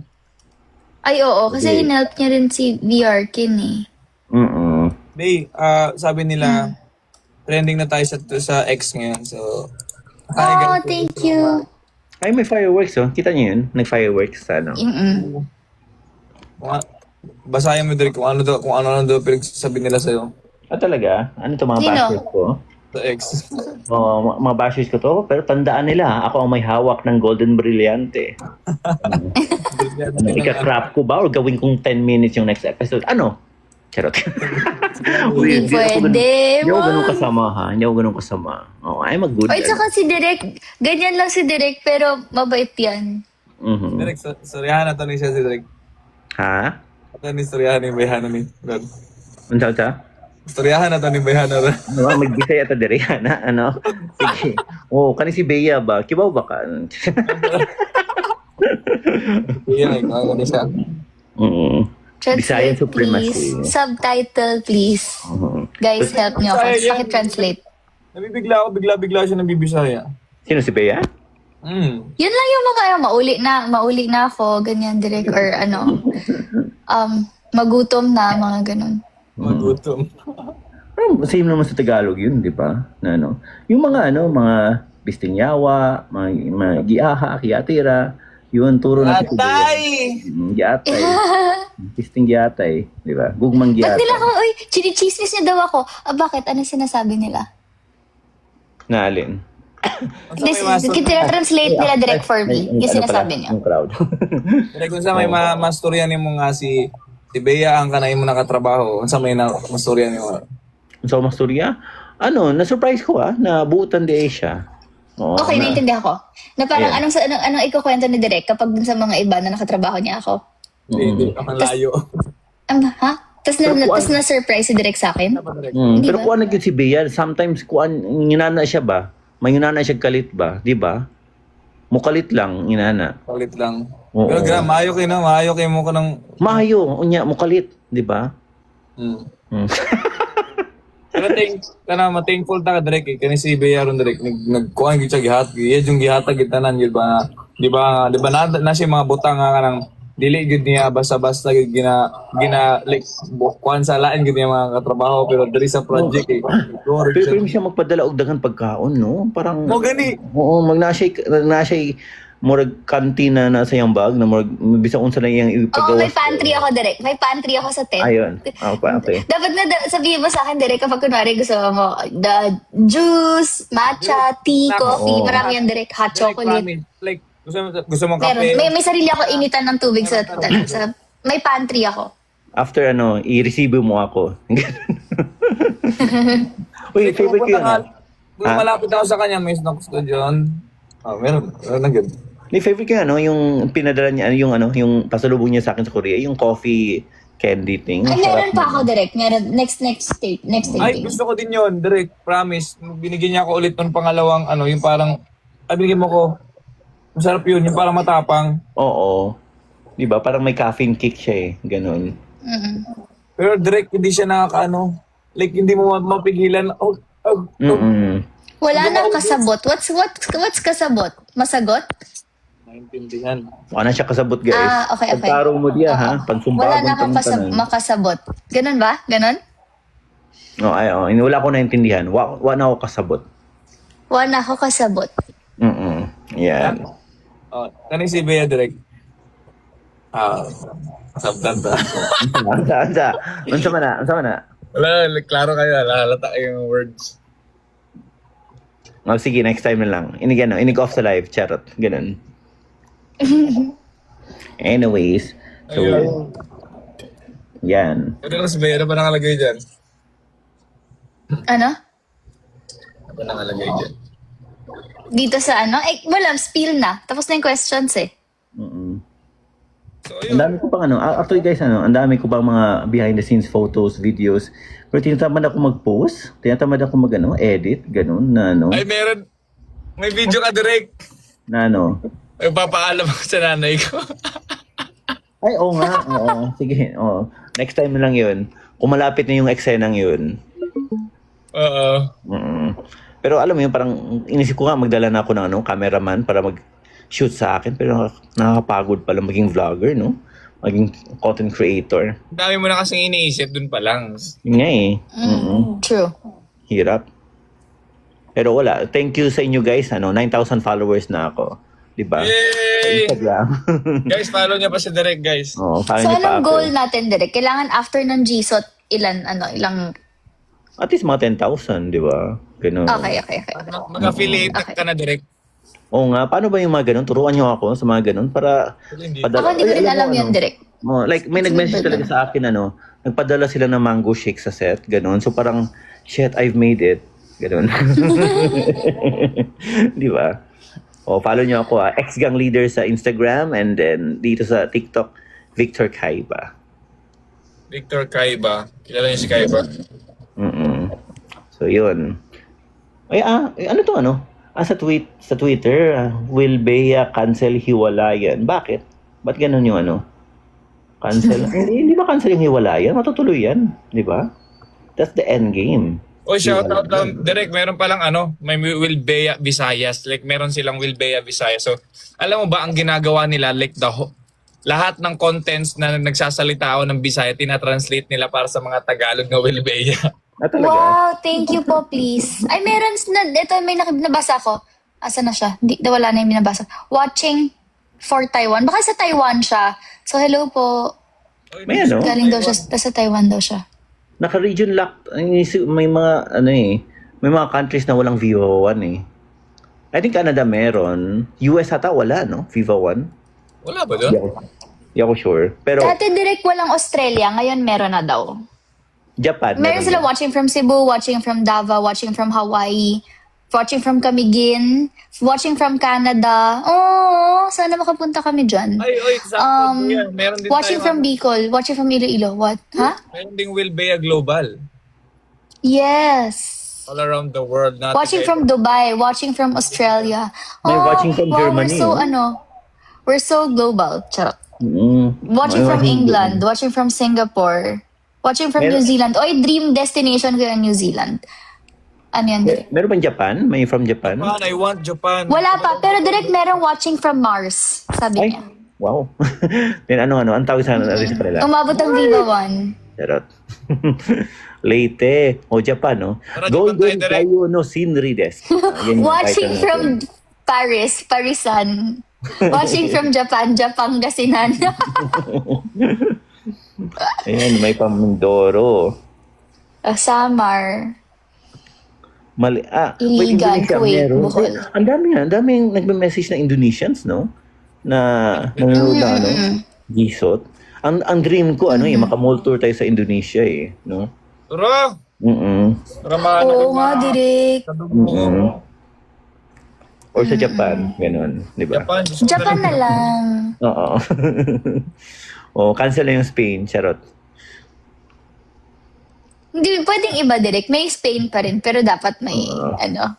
Ay, oo, kasi Okay. hinelp niya rin si VR Kin eh. Mm-mm. May, sabi nila, trending na tayo sa X ngayon. So, Oh, thank you. Ay, may fireworks, oh. Kita niyo yun? Nag-fireworks sa ano. Basahin mo direct kung ano daw pinagsasabi nila sa'yo. Ah, talaga? Ano to mga Sino? bashers ko? Sa X. Oo, mga bashers ko to. Pero tandaan nila, ako ang may hawak ng Golden Brillante. Ano, ika-crap ko ba? Or gawin kong 10 minutes yung next episode? Ano? Charot. Hindi pwede. Hindi ako ganun kasama, ha? Hindi ako ganun kasama. Oh, I'm a good Oy, tsaka si Direk, ganyan lang si Direk, pero mabait yan. Mhm. Direct, soryahan na to ni siya si Direct. Ha? Ito ni storyahan ni Bayhana ni Rod. Unsa? Storyahan na to ni Bayhana Rod. Ano, magbisay ata diri na ano. Sige. Oh, kani si Bea ba? Kibaw ba ka? Iyan ay, kaya ni siya. Bisayan Translate, supremacy. please. Subtitle, please. Guys, help me ako. Paki-translate. Bigla siya nabibisaya. Sino si Bea? Yun lang yung mga mauli na ako, ganyan direct or magutom na, mga ganun. Magutom. Same naman sa Tagalog yun, di ba? Na, ano, yung mga mga bistingyawa, mga giaha, kiyatira, yun, turo na sa Giatay. Bisting giatay, di ba? Gugmang Ba't giatay. nila ako, uy, chinichismis niya daw ako. Bakit? Ano sinasabi nila? Na alin? Translate nila direct for me. Yung sinasabi niya. Yung crowd. Direct, kung sa may masturyan mo nga si Bea ang kanay mo nakatrabaho. Kung sa may masturyan mo. So, Masturya, na-surprise ko na buutan di siya. Oo, Okay, naiintindihan ko. Na parang Ayan. anong ikukwento ni Direk kapag dun sa mga iba na nakatrabaho niya ako. Hindi, ang layo. Ha? Tapos na-surprise si Direk sa akin? Hindi Pero ba? kuan na si Bea, sometimes kuan ginana siya ba? May ginana siya kalit ba? Di ba? Mukalit lang ginana. Palit lang. Oo. Pero maayo kayo mo ka ng... Mayo, unya mukalit, di ba? Pero thankful ta ka direct kani si Bea ron direct nagkuan gyud siya gihat yung gihatag gitanan gyud ba di ba na siya mga butang nga kanang dili gyud niya basta-basta gyud gina like kuan sa lain gyud niya mga katrabaho pero diri sa project Pero siya magpadala og daghang pagkaon, no? Parang mo gani oo, magnasay murag kantina na sa iyang bag na murag bisa unsa lang iyang Oo, ipagawas. may pantry ako, Direk. May pantry ako sa tent. Ayun. Okay. Dapat na sabihin mo sa akin, Direk, kapag kunwari gusto mo, the juice, matcha, tea, coffee, Oo. marami yan, Direk. Hot chocolate. like gusto mo Meron. kape May sarili ako initan ng tubig sa may pantry ako. After i-receive mo ako. Uy, favorite ko yun. Kung malapit ako sa kanya may snacks ko dyan meron na gyud. May favorite ko yung pinadala niya, yung pasalubong niya sa akin sa Korea, yung coffee candy thing. Ay, meron pa ako, Direk. Meron, next state. Ay, gusto ko din yun, direct, promise. Binigyan niya ako ulit ng pangalawang, yung parang, binigyan mo ko, masarap yun, yung parang matapang. Oo. Di ba? Parang may caffeine kick siya Ganon. Pero direct, hindi siya like, hindi mo mapigilan. Wala nang kasabot. What's kasabot? Masagot? Naintindihan. Wala na siya kasabot, guys. Okay. Pagtarong mo diya, ha? Wala na Pagsumbagon akong makasabot. Ganun ba? Ganon? Wala ko naintindihan. Wala na ako kasabot. Wala ako kasabot. Yan. Kani si Bea direct. Sabdan ta. Unsa man na? Wala, klaro kayo. Halata yung words. Sige, next time na lang. Inig off sa live, charot. Ganun. Anyways, so, yan. Ano si Bea? Ano ba nakalagay dyan? Ano? Ano ba nakalagay dyan? Dito sa wala, spill na. Tapos na yung questions eh. So, Ang dami ko pang actually guys, ang dami ko pang mga behind the scenes photos, videos. Pero tinatamad ako mag-post, tinatamad ako edit, ganun, Ay, meron. May video ka direct. na Ay, papaalam ako sa nanay ko. Ay, oo nga, oo. Sige, oo. Next time na lang yun. Kung malapit na yung eksenang yun. Oo. Pero alam mo yun, parang inisip ko nga magdala na ako ng cameraman para mag-shoot sa akin. Pero nakakapagod pala maging vlogger, no? Maging content creator. Dami mo na kasing iniisip dun pa lang. Yun nga True. Hirap. Pero wala. Thank you sa inyo guys. 9,000 followers na ako. Diba? Sa Yay! Instagram. Guys, follow niya pa si Direk, guys. Oo, follow So, niyo pa anong ako. goal natin, Direk? Kailangan after ng GSOT, ilang... At least mga 10,000, di ba? Ganun. Okay. Mag-affiliate ka na, Direk. Oo nga, paano ba yung mga ganun? Turuan niyo ako sa mga ganun para Hindi. Ako hindi ko rin alam yun, Direk. Like, may nag-message talaga sa akin, nagpadala sila ng mango shake sa set, ganun. So parang, shit, I've made it. Ganun. Di ba? O, follow niyo ako, ex-gang leader sa Instagram and then dito sa TikTok, Victor Kaiba. Victor Kaiba. Kilala niyo si Kaiba? So, yun. Ay, ano to, sa Twitter, will Bea cancel hiwalayan? Bakit? Ba't ganun yung cancel? Hindi ba cancel yung hiwalayan? Matutuloy yan, di ba? That's the end game. Oh, shout out lang. Direk, meron palang may Wilbea Visayas. Like, meron silang Wilbea Visayas. So, alam mo ba, ang ginagawa nila, like, lahat ng contents na nagsasalita ako ng Bisaya, tinatranslate nila para sa mga Tagalog na Wilbea. Talaga? Wow, thank you po, please. Ay, meron ito may nabasa ko. Asa na siya? Wala na yung binabasa. Watching for Taiwan. Baka sa Taiwan siya. So, hello po. May Galing daw siya, sa Taiwan daw siya. Naka-region lock, may mga, may mga countries na walang Viva One I think Canada meron. US ata wala, Viva One. Wala ba doon? Hindi ako sure. Pero Dati direct walang Australia, ngayon meron na daw. Japan. Meron sila watching from Cebu, watching from Davao, watching from Hawaii, watching from Camiguin, watching from Canada. Oh, sana makapunta kami dyan. Ay, example yan. Meron din Watching tayo, from Bicol, watching from Iloilo. What? Ha? meron ding Wilbea Global. Yes. All around the world. Not Watching from Dubai, watching from Australia. May watching from Germany, We're so global. Charot. Watching May from England, watching from Singapore, watching from New Zealand. Oy, dream destination ko yung New Zealand. Ano yan? Meron bang Japan? May from Japan? Japan, I want Japan. Wala pa, pero direct merong watching from Mars, sabi niya. Wow. Then ang tawag sa sa kanila? Umabot ang Viva One. Charot. Leyte. O Japan, Para Golden Japan tayo, Kayo no Scenery Desk. Yan yung Watching title from natin. Paris, Parisan. Watching from Japan, Japangasinan. Ayan, may Pamindoro. Samar. Indonesia Iligan, Kuwait, meron. Bohol. Ang daming nagme-message na Indonesians, na nanonood na Gisot. Ang dream ko maka-mall tour tayo sa Indonesia no. Tara! Tara Oo nga, direct. Or sa Japan, ganun, di ba? Japan na lang. Oo. Cancel na yung Spain, charot. Hindi, pwedeng iba direct. May Spain pa rin, pero dapat may, gano'n.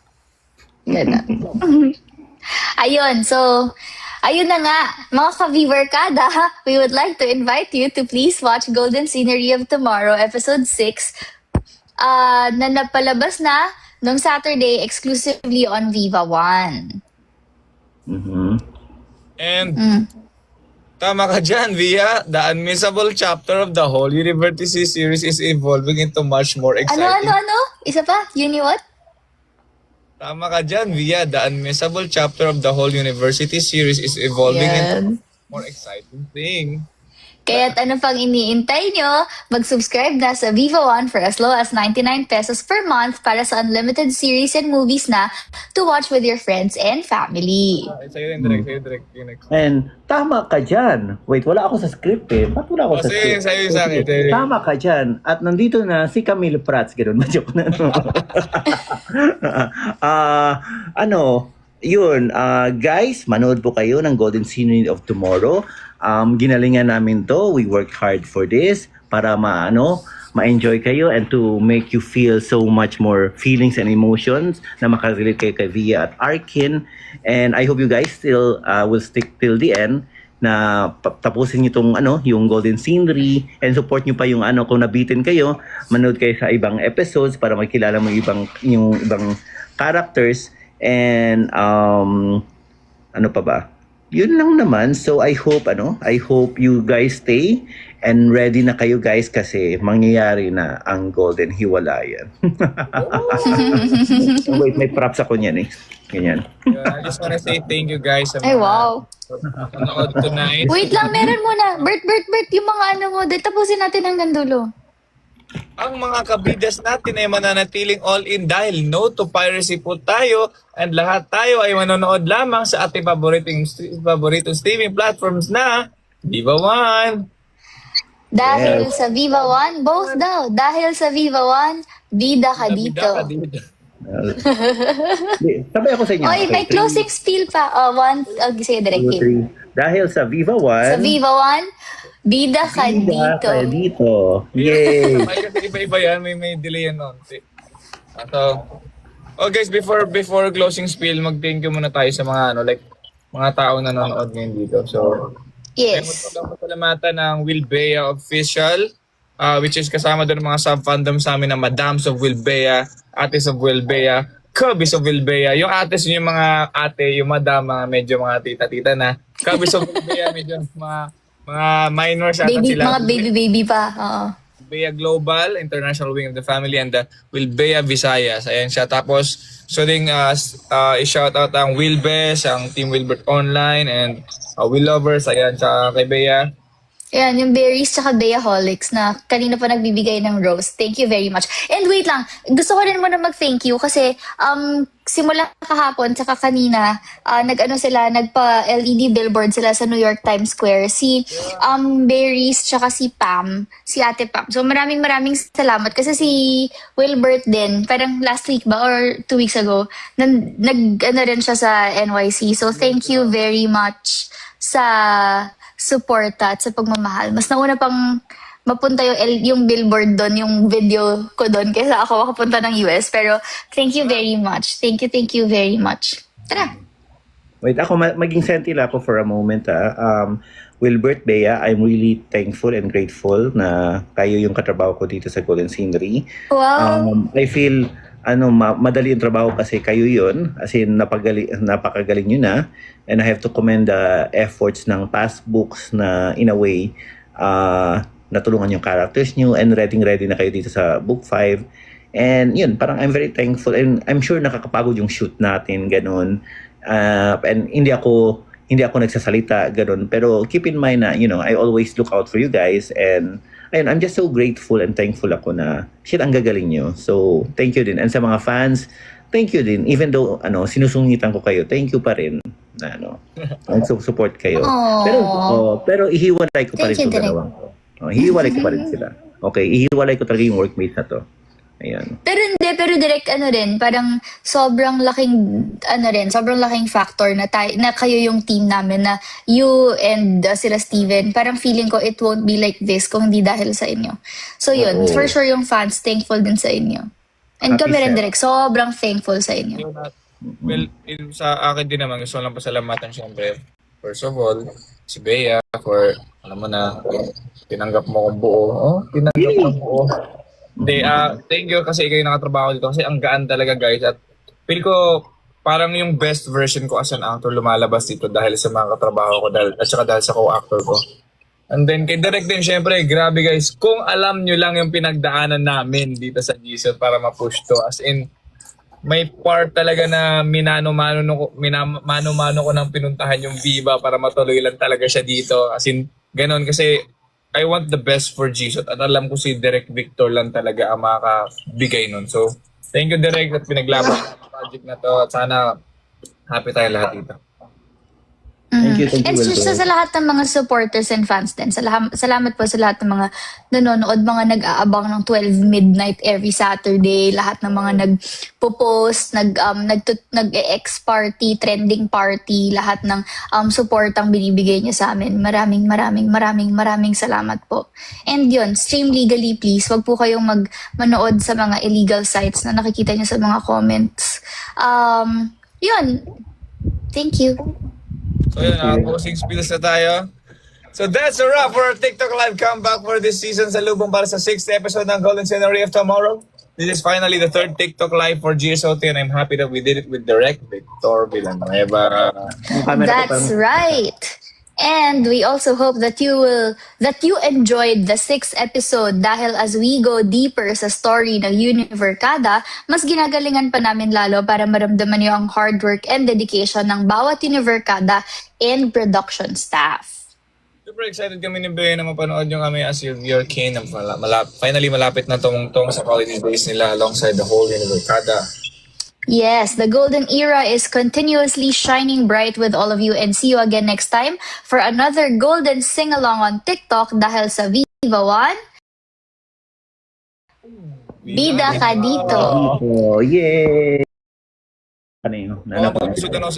Ayun, so, ayun na nga, mga ka-viewer kada, we would like to invite you to please watch Golden Scenery of Tomorrow, Episode 6, na napalabas na nung Saturday exclusively on Viva One. And, tama ka dyan, Via. The unmissable chapter of the whole University series is evolving into much more exciting. Ano? Isa pa? Uni what? Tama ka dyan, Via. The unmissable chapter of the whole University series is evolving into more exciting thing. Kaya't ano pang iniintay nyo, mag-subscribe na sa Viva One for as low as 99 pesos per month para sa unlimited series and movies na to watch with your friends and family. Sa'yo rin, direct. And tama ka dyan. Wait, wala ako sa script Ba't wala ako sa script? Sa'yo sa akin. Tama ka dyan. At nandito na si Camille Prats. Ganun ba? Joke na. Guys, manood po kayo ng Golden Scenery of Tomorrow. Ginalingan namin to. We worked hard for this para ma-enjoy kayo and to make you feel so much more feelings and emotions na makarelate kayo kay Via at Arkin. And I hope you guys still will stick till the end na tapusin niyo tong yung Golden Scenery and support niyo pa yung kung nabitin kayo, manood kayo sa ibang episodes para makilala mo yung ibang characters and ano pa ba? yun lang naman. So I hope you guys stay and ready na kayo guys kasi mangyayari na ang Golden Hiwalayan. Wait, may props ako niyan eh. Ganyan. I just wanna say thank you guys sa Ay, wow. nanood tonight. Wait lang, meron muna. Bert, yung mga ano mo. Tapusin natin hanggang dulo. Ang mga kabidas natin ay mananatiling all-in dahil no to piracy po tayo and lahat tayo ay manonood lamang sa ating paboritong streaming platforms na Viva One. Dahil sa Viva One, both daw. Dahil sa Viva One, bida ka dito. Sabay ako sa inyo. Oy, may closing spiel pa. One, sige, direct Kim. Dahil sa Viva One, Sa Viva One, bida ka dito. kaya dito. Yay! Ay, kasi iba-iba yan, may delay yan nun. Oh guys, before closing spiel, mag-thank you muna tayo sa mga mga taong nanonood ngayon dito. So, Yes. pasalamatan ng Will Bea Official, which is kasama doon ng mga sub-fandom sa amin na Madams of Will Bea, Ates of Will Bea, Cubbies of Will Bea. Yung ates yung mga ate, yung madam, medyo mga tita-tita na. Cubbies of Will Bea, medyo mga minors ata Baby, sila. mga baby pa. Oo. Bea Global, International Wing of the Family, and the Will Bea Visayas. Ayan siya. Tapos, so ding i-shout out ang Will Bes, ang Team Wilbert Online, and Will Lovers. Ayan, tsaka kay Bea. Ayan, yung berries tsaka Beaholics na kanina pa nagbibigay ng rose. Thank you very much. And wait lang, gusto ko rin muna mag-thank you kasi simula kahapon tsaka kanina, nagpa-LED billboard sila sa New York Times Square. Si Berries tsaka si Pam, si Ate Pam. So maraming salamat kasi si Wilbert din, parang last week ba or 2 weeks ago, rin siya sa NYC. So thank you very much sa suporta at sa pagmamahal. Mas nauna pang mapunta yung billboard doon, yung video ko doon, kaysa ako makapunta ng US. Pero thank you very much. Thank you very much. Tara! Wait, ako maging sentil ako for a moment. Wilbert Bea, I'm really thankful and grateful na kayo yung katrabaho ko dito sa Golden Scenery. Wow! I feel madali yung trabaho kasi kayo yun. As in, napakagaling nyo na. And I have to commend the efforts ng past books na in a way, natulungan yung characters nyo and ready na kayo dito sa book 5. And yun, parang I'm very thankful and I'm sure nakakapagod yung shoot natin, ganun. And hindi ako nagsasalita, ganun. Pero keep in mind na, I always look out for you guys and ayun, I'm just so grateful and thankful ako na shit, ang gagaling nyo. So, thank you din. And sa mga fans, thank you din. Even though, sinusungitan ko kayo, thank you pa rin na, support kayo. Pero ihiwalay ko pa rin Thank you, itong dalawang ko. Ihiwalay ko pa rin sila. Okay, ihiwalay ko talaga yung workmates na to. Ayan. Pero direct rin, parang sobrang laking factor na kayo yung team namin, na you and sila Steven, parang feeling ko it won't be like this kung hindi dahil sa inyo. So yun, for sure yung fans thankful din sa inyo. And Happy kami rin siya. direct, sobrang thankful sa inyo. Well, sa akin din naman, gusto ko lang pasalamatan syempre. First of all, si Bea for, alam mo na, tinanggap mo kong buo. Tinanggap mo buo. Hindi, thank you kasi ikaw yung nakatrabaho dito kasi ang gaan talaga guys at feel ko parang yung best version ko as an actor lumalabas dito dahil sa mga katrabaho ko at saka dahil sa co-actor ko. And then kay Direk din syempre, grabe guys, kung alam nyo lang yung pinagdaanan namin dito sa GSOT para ma-push to, as in may part talaga na mano-mano ko nang pinuntahan yung Viva para matuloy lang talaga siya dito, as in ganon kasi I want the best for GSOT at alam ko si Direk Victor lang talaga ang makakabigay nun. So, thank you Direk at pinaglaban ang project na to at sana happy tayo lahat dito. Thank you, And sa lahat ng mga supporters and fans din. Salamat po sa lahat ng mga nanonood, mga nag-aabang ng 12 midnight every Saturday, lahat ng mga nagpo-post, nag-ex party, trending party, lahat ng supportang binibigay niyo sa amin. Maraming salamat po. And yun, stream legally please. Wag po kayong manood sa mga illegal sites na nakikita niyo sa mga comments. Yun. Thank you. So yun, closing spills na tayo. So that's a wrap for our TikTok live comeback for this season sa lubong para sa 6th episode ng Golden Scenery of Tomorrow. This is finally the third TikTok live for GSOT and I'm happy that we did it with Direct Victor Villanueva. Yung camera ko That's parang- right. And we also hope that you enjoyed the 6th episode dahil as we go deeper sa story ng Univercada, mas ginagalingan pa namin lalo para maramdaman niyo ang hard work and dedication ng bawat Univercada and production staff. Super excited kami ni Bea na mapanood yung kami as your king. Finally malapit na tumungtong sa quality days nila alongside the whole Univercada. Yes, the golden era is continuously shining bright with all of you and see you again next time for another golden sing-along on TikTok dahil sa Viva One. Bida ka dito. Oh, yay! Ano yun? Mga episode na